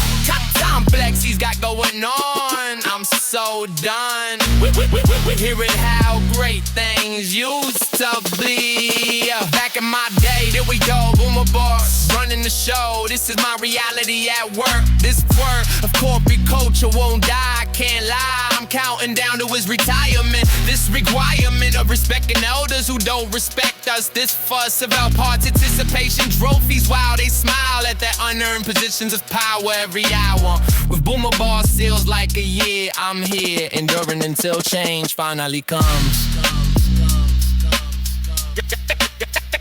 complex he's got going on. I'm so done with hearing how great things used to be. Back in my day, there we go, boomer boss, running the show. This is my reality at work. This quirk of corporate culture won't die, I can't lie. I'm counting down to his retirement. This requirement of respecting elders who don't respect us. This fuss about participation trophies while they smile at their unearned positions of power every hour. With boomer boss feels like a year, I'm here, enduring until change finally comes.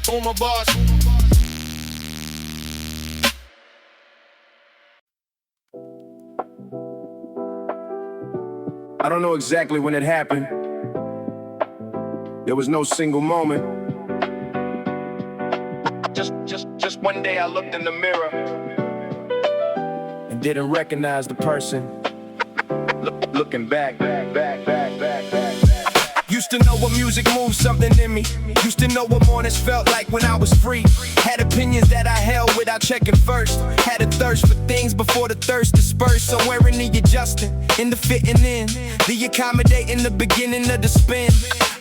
Boomer boss. I don't know exactly when it happened. There was no single moment. Just one day I looked in the mirror and didn't recognize the person. Looking back. Used to know what music moved something in me. Used to know what mornings felt like when I was free. Had opinions that I held without checking first. Had a thirst for things before the thirst dispersed. Somewhere in the adjusting, in the fitting in, the accommodating, the beginning of the spin.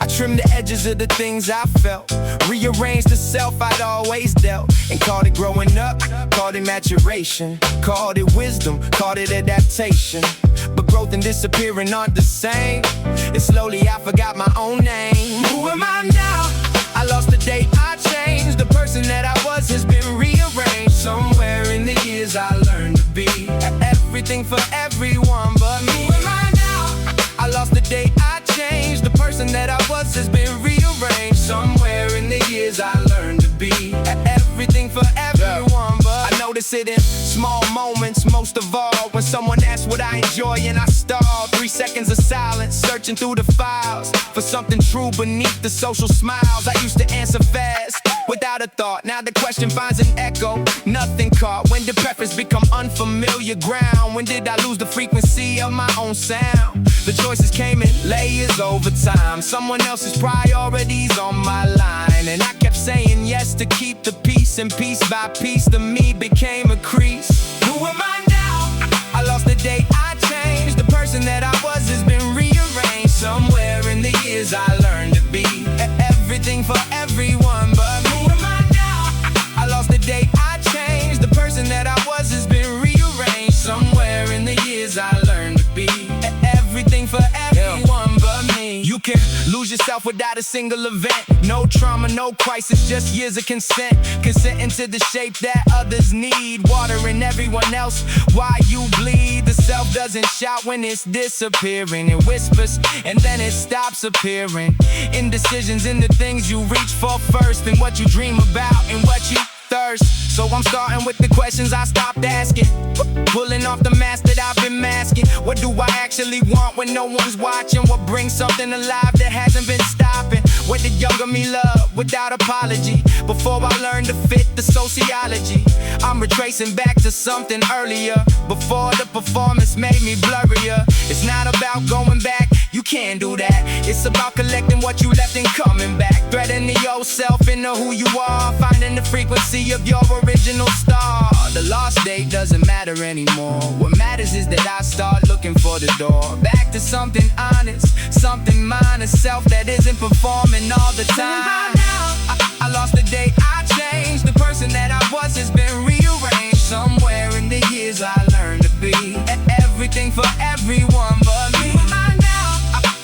I trimmed the edges of the things I felt, rearranged the self I'd always dealt, and called it growing up, called it maturation, called it wisdom, called it adaptation. But growth and disappearing aren't the same, and slowly I forgot my own name. Who am I now? I lost the date, I changed. The person that I was has been rearranged. Somewhere in the years I learned to be everything everything for everyone but me. Who am I now? I lost the day I changed. The person that I was has been rearranged. Somewhere in the years I learned to be everything for everyone but I notice it in small moments, most of all when someone asks what I enjoy and I stall. 3 seconds of silence, searching through the files for something true beneath the social smiles. I used to answer fast without a thought. Now the question finds an echo, nothing caught. When did preference become unfamiliar ground? When did I lose the frequency of my own sound? The choices came in layers over time. Someone else's priorities on my line, and I kept saying yes to keep the peace. And piece by piece, the me became a crease. Who am I now? I lost the day I changed. The person that I was has been rearranged. Somewhere in the years I learned to be everything for everyone but me. Who am I now? I lost the day I changed. The person that I was has been rearranged. Somewhere in the years I learned to be everything for everyone but me. You can lose yourself without a single event. No trauma, no crisis, just years of consent. Consenting to the shape that others need. Watering everyone else while you bleed. The self doesn't shout when it's disappearing. It whispers and then it stops appearing. Indecisions in the things you reach for first, and what you dream about and what you thirst. So I'm starting with the questions I stopped asking, pulling off the mask that I've been masking. What do I actually want when no one's watching? What brings something alive that hasn't been stopping? What did younger me love without apology? Before I learned to fit the sociology, I'm retracing back to something earlier, before the performance made me blurrier. It's not about going back, you can't do that. It's about collecting what you left and coming back. Threading the old self into who you are, finding the frequency of your original star. The lost date doesn't matter anymore. What matters is that I start looking for the door. Back to something honest, something mine, a self that isn't performing all the time. I lost the day I changed. The person that I was has been rearranged. Somewhere in the years I learned to be everything for everyone but me.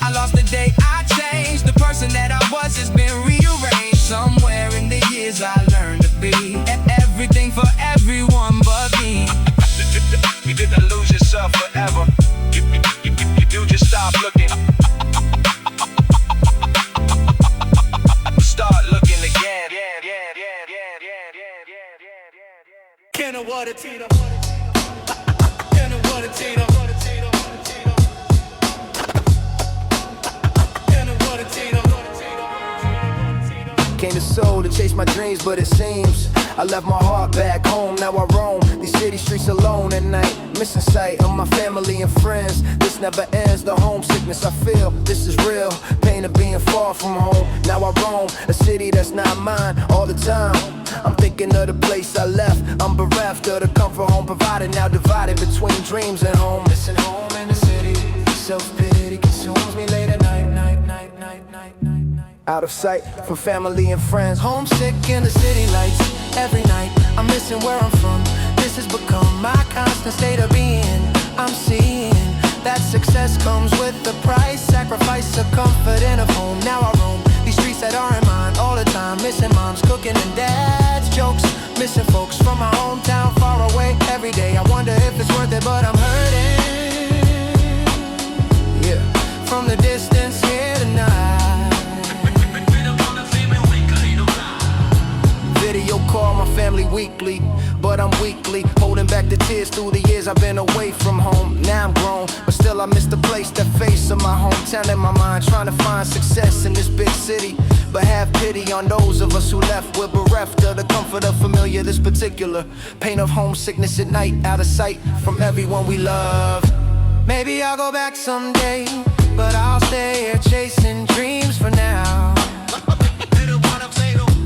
I lost the day I changed. The person that I was has been rearranged. Somewhere in the years I learned to be everything for everyone but me. You didn't lose yourself forever. You just stop looking. Start looking again. Can I water Tito? Can I water Tito? Came to Seoul to chase my dreams, but it seems I left my heart back home. Now I roam these city streets alone at night, missing sight of my family and friends. This never ends, the homesickness I feel. This is real, pain of being far from home. Now I roam a city that's not mine all the time. I'm thinking of the place I left. I'm bereft of the comfort home provided, now divided between dreams and home. Missing home in the city, self-pity consumes me late at night. Out of sight from family and friends. Homesick in the city lights every night. I'm missing where I'm from. This has become my constant state of being. I'm seeing that success comes with the price. Sacrifice of comfort and of home. Now I roam these streets that aren't mine all the time. Missing moms cooking and dad's jokes. Missing folks from my hometown far away every day. I wonder if it's worth it, but I'm hurting. Yeah, from the distance here tonight. Video call my family weekly, but I'm weakly holding back the tears through the years I've been away from home. Now I'm grown, but still I miss the place, the face of my hometown in my mind. Trying to find success in this big city, but have pity on those of us who left. We're bereft of the comfort of familiar. This particular pain of homesickness at night, out of sight from everyone we love. Maybe I'll go back someday, but I'll stay here chasing dreams for now.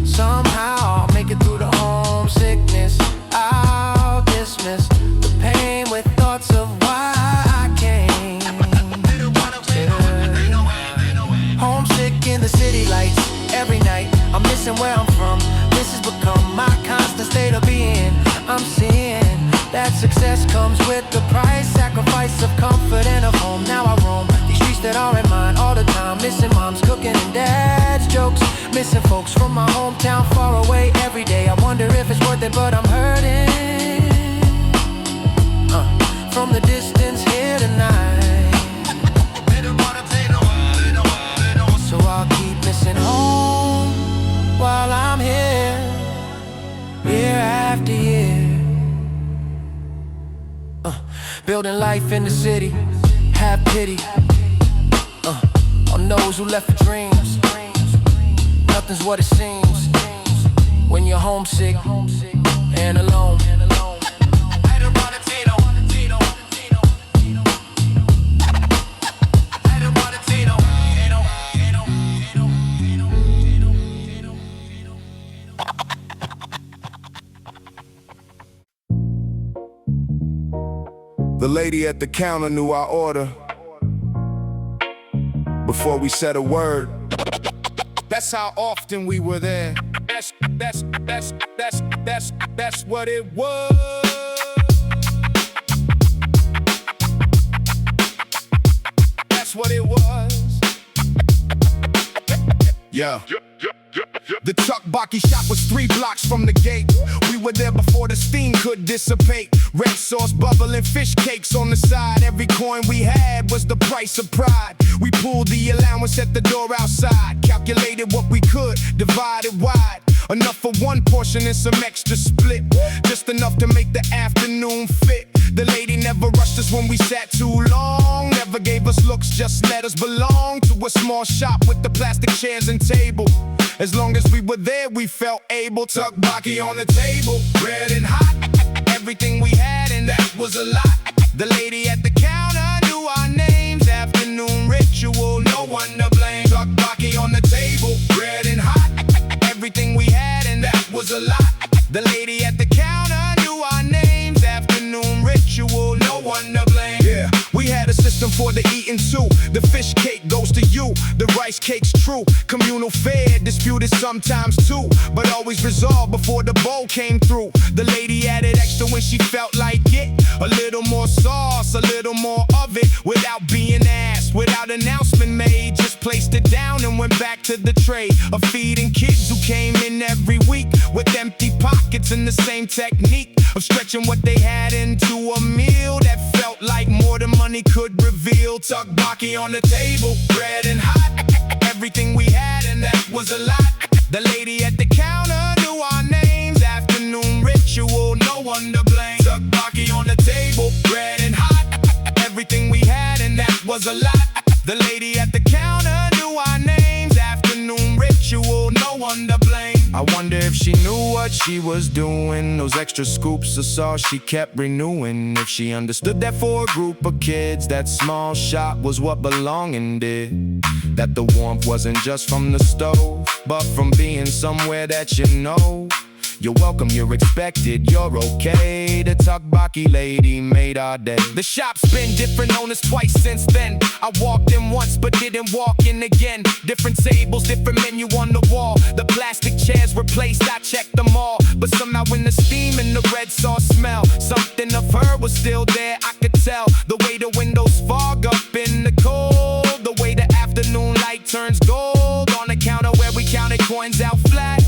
Somehow I'll make it through the homesickness. I'll dismiss the pain with thoughts of why I came. Homesick in the city lights every night. I'm missing where I'm from. This has become my constant state of being. I'm seeing that success comes with the price. Sacrifice of comfort and of home. Now I roam these streets that aren't mine all the time. Missing moms cooking and dad's jokes. Missing folks from my hometown far away every day. I wonder if it's worth it, but I'm hurting. from the distance here tonight. So I'll keep missing home while I'm here, year after year. Building life in the city, have pity on those who left for dreams. Nothing's what it seems when you're homesick and alone. The lady at the counter knew our order before we said a word. That's how often we were there. That's what it was. That's what it was. Yeah. The Tukbaki shop was 3 blocks from the gate. We were there before the steam could dissipate. Red sauce, bubbling fish cakes on the side. Every coin we had was the price of pride. We pulled the allowance at the door outside. Calculated what we could, divided wide. Enough for one portion and some extra split. Just enough to make the afternoon fit. The lady never rushed us when we sat too long. Never gave us looks, just let us belong to a small shop with the plastic chairs and table. As long as we were there, we felt able. Tukbaki on the table, red and hot. Everything we had, and that was a lot. The lady at the counter knew our names. Afternoon ritual, no one to blame. Tukbaki on the table, red and hot. Everything we had, and that was a lot. The lady at the counter knew our names. Afternoon ritual, no one to blame. Yeah, we had a system for the eating too. The fish cake goes to you, the rice cake's true. Communal fare, disputed sometimes too, but always resolved before the bowl came through. The lady added extra when she felt like it. A little more sauce, a little more of it. Without being asked, without announcement made. Just placed it down and went back to the tray of feeding kids who came in every week with empty pockets and the same technique of stretching what they had into a meal that felt like more than money could reveal. Tukbaki on the table, bread and hot. Everything we had, and that was a lot. The lady at the counter knew our names. Afternoon ritual, no one to blame. Tukbaki on the table, bread and hot. Everything we had, and that was a lot. The lady at the counter knew our names. Afternoon ritual, no one to blame. I wonder if she knew what she was doing. Those extra scoops of sauce she kept renewing. If she understood that for a group of kids, that small shop was what belonging did. That the warmth wasn't just from the stove, but from being somewhere that you know. You're welcome, you're expected, you're okay. The Tukbaki lady made our day. The shop's been different owners twice since then. I walked in once but didn't walk in again. Different tables, different menu on the wall. The plastic chairs replaced, I checked them all. But somehow in the steam and the red sauce smell, something of her was still there, I could tell. The way the windows fog up in the cold, the way the afternoon light turns gold. On the counter where we counted coins out flat.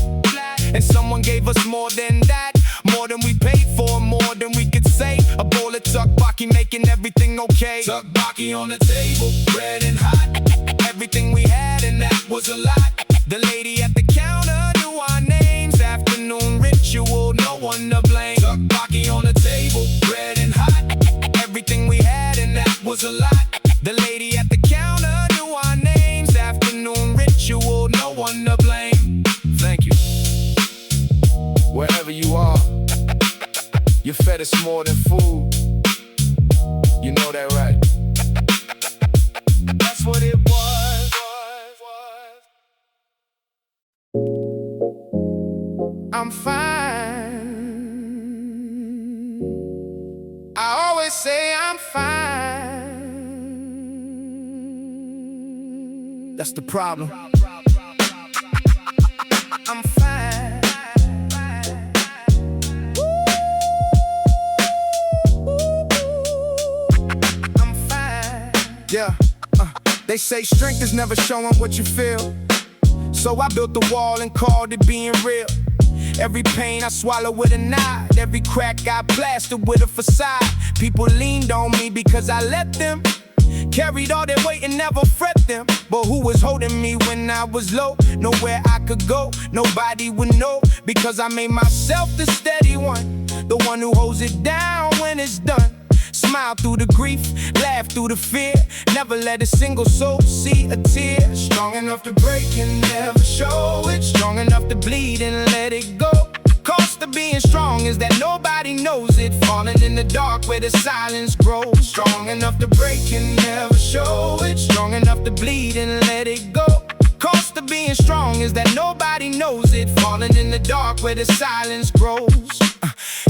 And someone gave us more than that, more than we paid for, more than we could say. A bowl of Tukbaki making everything okay. Tukbaki on the table, red and hot. Everything we had, and that was a lot. The lady at the counter knew our names. Afternoon ritual, no one to blame. Tukbaki on the table, red and hot. Everything we had, and that was a lot. The lady at the counter knew our names. Afternoon ritual, no one to blame. Thank you. Wherever you are, you fed us more than food. You know that, right? That's what it was. I'm fine. I always say I'm fine. That's the problem. I'm fine. Yeah, they say strength is never showing what you feel. So I built the wall and called it being real. Every pain I swallow with a nod. Every crack I plastered with a facade. People leaned on me because I let them. Carried all their weight and never fret them. But who was holding me when I was low? Nowhere I could go, nobody would know. Because I made myself the steady one, the one who holds it down when it's done. Smile through the grief, laugh through the fear. Never let a single soul see a tear. Strong enough to break and never show it. Strong enough to bleed and let it go. Cost of being strong is that nobody knows it. Falling in the dark where the silence grows. Strong enough to break and never show it. Strong enough to bleed and let it go. Cost of being strong is that nobody knows it. Falling in the dark where the silence grows.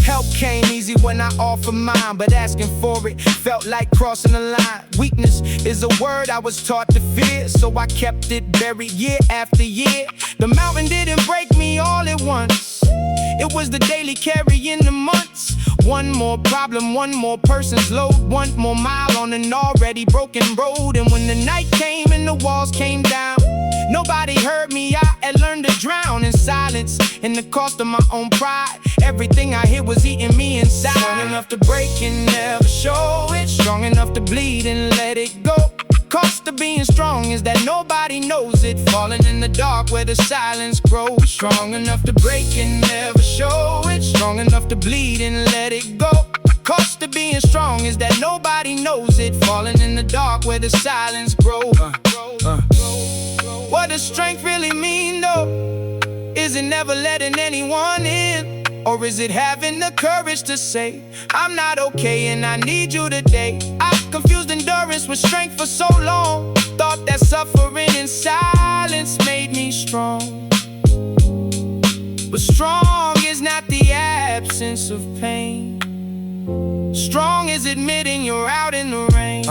Help came easy when I offered mine, but asking for it felt like crossing the line. Weakness is a word I was taught to fear, so I kept it buried year after year. The mountain didn't break me all at once. It was the daily carry in the months. One more problem, one more person's load. One more mile on an already broken road. And when the night came and the walls came down, nobody heard me, I had learned to drown in silence. In the cost of my own pride, everything I hear was eating me inside. Strong enough to break and never show it. Strong enough to bleed and let it go. Cost of being strong is that nobody knows it. Falling in the dark where the silence grows. Strong enough to break and never show it. Strong enough to bleed and let it go. Cost of being strong is that nobody knows it. Falling in the dark where the silence grows. What does strength really mean though? Is it never letting anyone in? Or is it having the courage to say, I'm not okay and I need you today? I've confused endurance with strength for so long. Thought that suffering in silence made me strong. But strong is not the absence of pain. Strong is admitting you're out in the rain.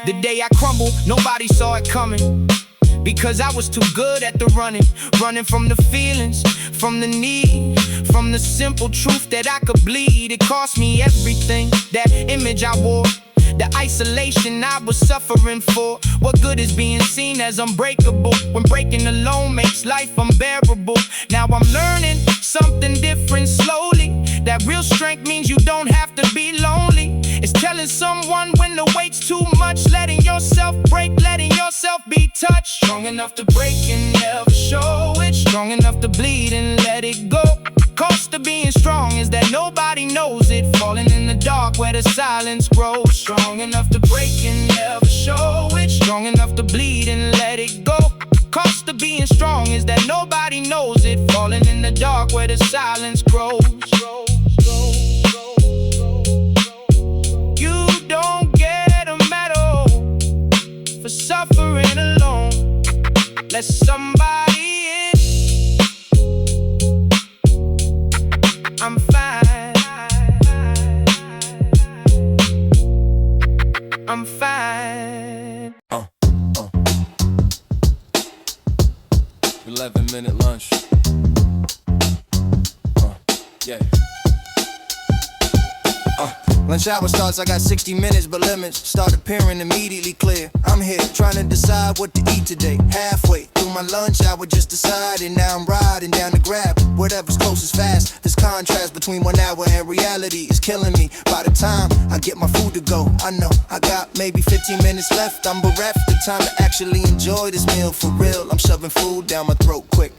The day I crumbled, nobody saw it coming. Because I was too good at the running. Running from the feelings, from the need, from the simple truth that I could bleed. It cost me everything, that image I wore, the isolation I was suffering for. What good is being seen as unbreakable when breaking alone makes life unbearable? Now I'm learning something different slowly. That real strength means you don't have to be lonely. It's telling someone when the weight's too much, letting yourself break, letting yourself be touched. Strong enough to break and never show it. Strong enough to bleed and let it go. Cost of being strong is that nobody knows it. Falling in the dark where the silence grows. Strong enough to break and never show it. Strong enough to bleed and let it go. Cost of being strong is that nobody knows it. Falling in the dark where the silence grows. You don't get a medal for suffering alone. Let somebody in. I'm fine. I'm fine. 11-minute lunch. Yeah. Lunch hour starts, I got 60 minutes, but limits start appearing immediately clear. I'm here trying to decide what to eat today. Halfway through my lunch hour, just decided. Now I'm riding down to grab whatever's closest fast. This contrast between 1 hour and reality is killing me. By the time I get my food to go, I know I got maybe 15 minutes left. I'm bereft the time to actually enjoy this meal for real. I'm shoving food down my throat quick.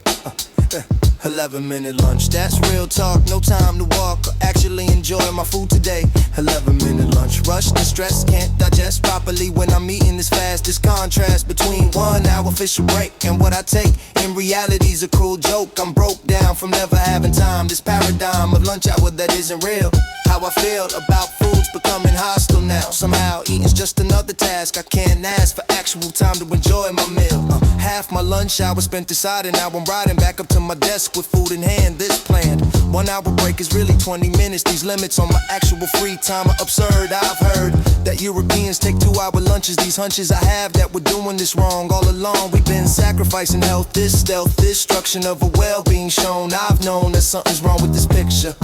11-minute lunch, that's real talk. No time to walk or actually enjoy my food today. 11-minute lunch, rush and stress, can't digest properly when I'm eating this fast. This contrast between 1 hour official break and what I take in reality's a cruel joke. I'm broke down from never having time. This paradigm of lunch hour that isn't real. How I feel about food's becoming hostile now. Somehow eating's just another task. I can't ask for actual time to enjoy my meal. Half my lunch hour spent deciding. Now I'm riding back up to my desk with food in hand. This planned 1 hour break is really 20 minutes. These limits on my actual free time are absurd. I've heard that Europeans take 2 hour lunches. These hunches I have that we're doing this wrong. All along we've been sacrificing health. This stealth, destruction of a well-being shown. I've known that something's wrong with this picture.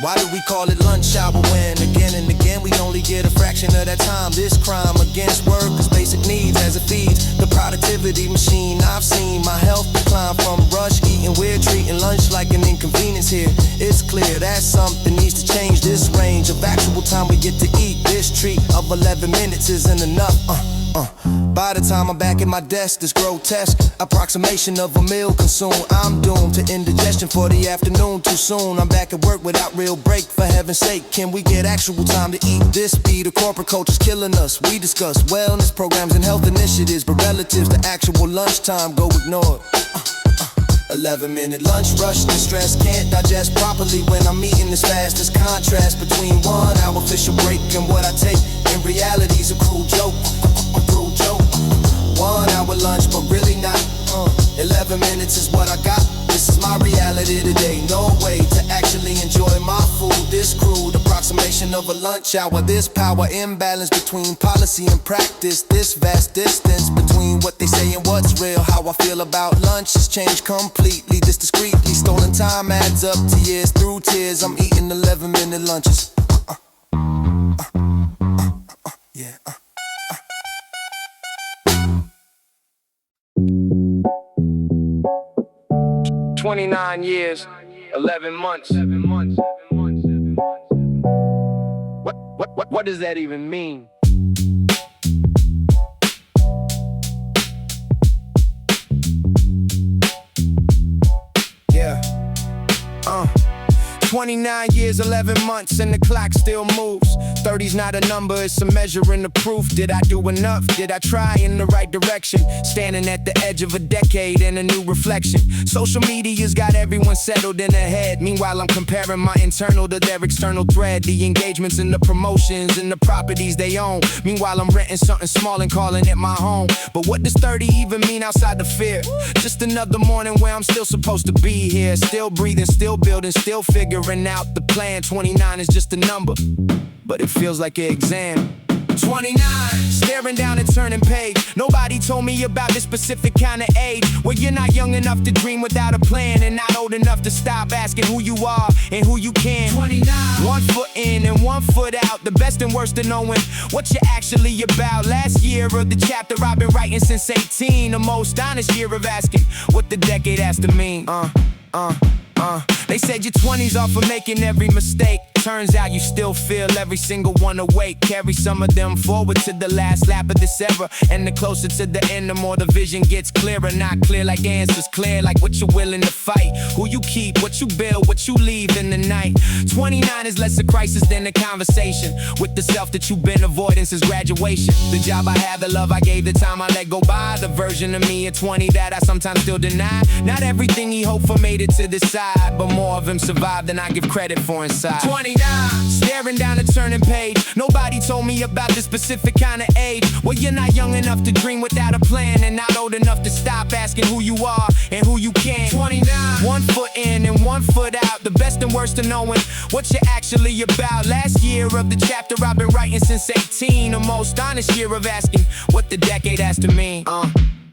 Why do we call it lunch hour when again and again we only get a fraction of that time? This crime against workers' basic needs as it feeds the productivity machine. I've seen my health decline from rush eating. We're treating lunch like an inconvenience here. It's clear that something needs to change. This range of actual time we get to eat. This treat of 11 minutes isn't enough. By the time I'm back at my desk, this grotesque approximation of a meal consumed. I'm doomed to indigestion for the afternoon. Too soon, I'm back at work without real break. For heaven's sake, can we get actual time to eat? This speed of corporate culture's killing us. We discuss wellness programs and health initiatives, but relatives to actual lunchtime go ignored. 11-minute lunch rush, the stress can't digest properly when I'm eating this fast. This contrast between 1 hour official break and what I take in reality's a cruel joke. 1 hour lunch, but really not. 11 minutes is what I got. This is my reality today. No way to actually enjoy my food. This crude approximation of a lunch hour. This power imbalance between policy and practice. This vast distance between what they say and what's real. How I feel about lunch has changed completely. This discreetly stolen time adds up to years. Through tears, I'm eating 11-minute lunches. Yeah. 29 years, 11 months. What does that even mean? Yeah. 29 years, 11 months, and the clock still moves. 30's not a number, it's a measure in the proof. Did I do enough? Did I try in the right direction? Standing at the edge of a decade and a new reflection. Social media's got everyone settled in their head. Meanwhile, I'm comparing my internal to their external thread. The engagements and the promotions and the properties they own. Meanwhile, I'm renting something small and calling it my home. But what does 30 even mean outside the fear? Just another morning where I'm still supposed to be here. Still breathing, still building, still figuring out the plan. 29 is just a number, but it feels like an exam. 29, staring down a turning page. Nobody told me about this specific kind of age where you're not young enough to dream without a plan and not old enough to stop asking who you are and who you can. 29, 1 foot in and 1 foot out, the best and worst of knowing what you're actually about. Last year of the chapter I've been writing since 18, the most honest year of asking what the decade has to mean. They said your 20s are for making every mistake. Turns out you still feel every single one awake. Carry some of them forward to the last lap of this era. And the closer to the end, the more the vision gets clearer. Not clear like answers, clear like what you're willing to fight. Who you keep, what you build, what you leave in the night. 29 is less a crisis than a conversation with the self that you've been avoiding since graduation. The job I had, the love I gave, the time I let go by. The version of me at 20 that I sometimes still deny. Not everything he hoped for made it to this side, but more of him survived than I give credit for inside. 29, staring down a turning page. Nobody told me about this specific kind of age where you're not young enough to dream without a plan and not old enough to stop asking who you are and who you can. 29, 1 foot in and 1 foot out, the best and worst of knowing what you're actually about. Last year of the chapter I've been writing since 18, the most honest year of asking what the decade has to mean.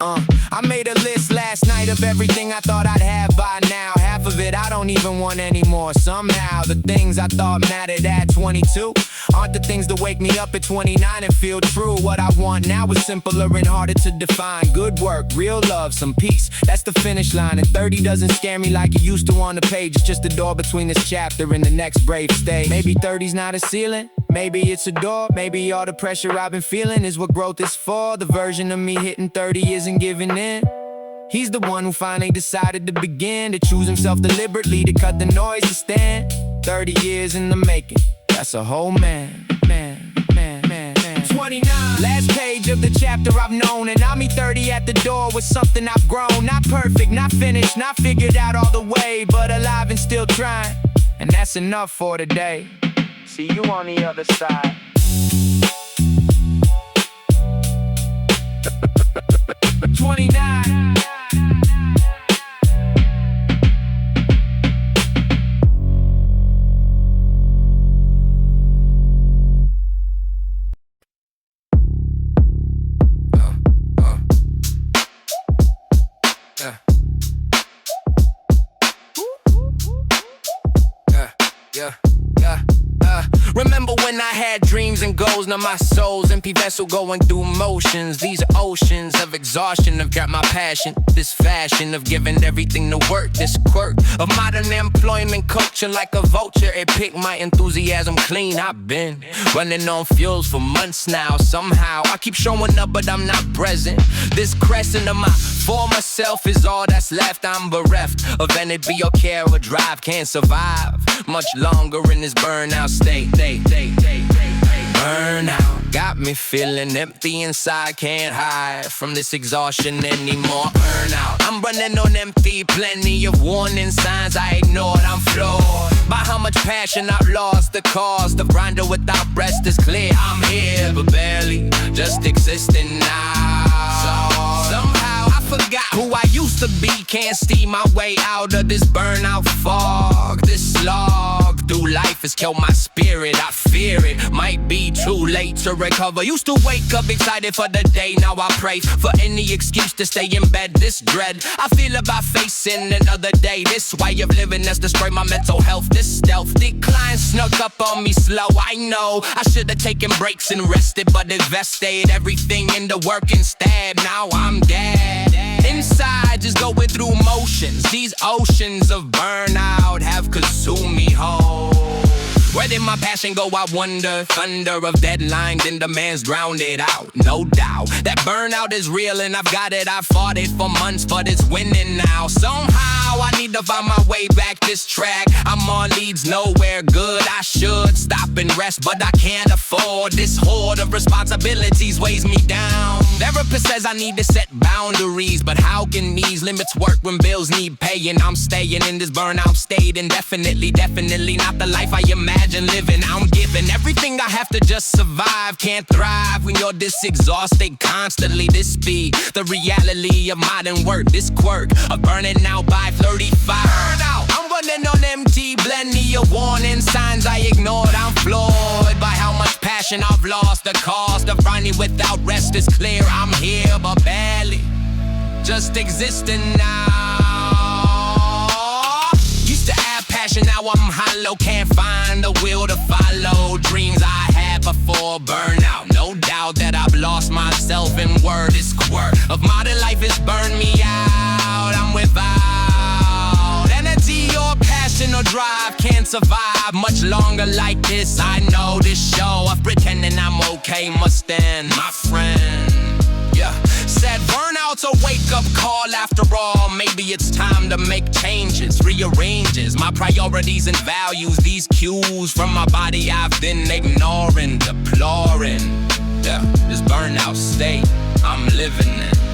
I made a list last night of everything I thought I'd have by now. Half of it I don't even want anymore. Somehow the things I thought mattered at 22 aren't the things that wake me up at 29 and feel true. What I want now is simpler and harder to define. Good work, real love, some peace, that's the finish line. And 30 doesn't scare me like it used to on the page. It's just the door between this chapter and the next brave stage. Maybe 30's not a ceiling, maybe it's a door. Maybe all the pressure I've been feeling is what growth is for. The version of me hitting 30 isn't giving in. He's the one who finally decided to begin to choose himself deliberately, to cut the noise and stand. 30 years in the making, that's a whole man. 29, last page of the chapter I've known, and I'll meet 30 at the door with something I've grown. Not perfect, not finished, not figured out all the way, but alive and still trying, and that's enough for today. See you on the other side. Yeah. Remember when I had dreams and goals, now my soul's empty vessel going through motions. These are oceans of exhaustion have got my passion. This fashion of giving everything to work. This quirk of modern employment culture like a vulture. It picked my enthusiasm clean. I've been running on fuels for months now. Somehow I keep showing up but I'm not present. This crescent of my former self is all that's left. I'm bereft of energy or care or drive. Can't survive much longer in this burnout state. Burnout got me feeling empty inside. Can't hide from this exhaustion anymore. Burnout, I'm running on empty. Plenty of warning signs I ignored. I'm floored by how much passion I've lost. The cause, the grinder without rest is clear. I'm here but barely just existing now. Somehow I forgot who I used to be. Can't see my way out of this burnout fog. This slog through life has killed my spirit. I fear it might be too late to recover. Used to wake up excited for the day. Now I pray for any excuse to stay in bed. This dread I feel about facing another day. This way of living has destroyed my mental health. This stealth decline snuck up on me slow. I know I should have taken breaks and rested, but invested everything into work instead. Now I'm dead inside, just going through motions. These oceans of burnout have consumed me whole. Where did my passion go, I wonder? Thunder of deadlines and demands drowned it out. No doubt that burnout is real and I've got it. I've fought it for months but it's winning now. Somehow I need to find my way back this track. I'm on leads nowhere good. I should stop and rest but I can't afford. This horde of responsibilities weighs me down. Therapist says I need to set boundaries, but how can these limits work when bills need paying? I'm staying in this burnout state indefinitely. Definitely not the life I imagine living. I'm giving everything I have to just survive. Can't thrive when you're this exhausted constantly. This be the reality of modern work. This quirk of burning out by 35. Burnout, I'm running on empty. Plenty of warning signs I ignored. I'm floored by how much passion I've lost. The cost of running without rest is clear. I'm here but barely just existing now. Used to have passion, now I'm hollow. Can't find the will to follow dreams I had before burnout. No doubt that I've lost myself in word. This quirk of modern life has burned me out. I'm without energy or passion or drive. Can't survive much longer like this. I know this show of pretending I'm okay must end, my friend. Yeah, said burnout's a wake-up call after all. Maybe it's time to make changes, rearranges my priorities and values. These cues from my body I've been ignoring, deploring. Yeah, this burnout state I'm living in.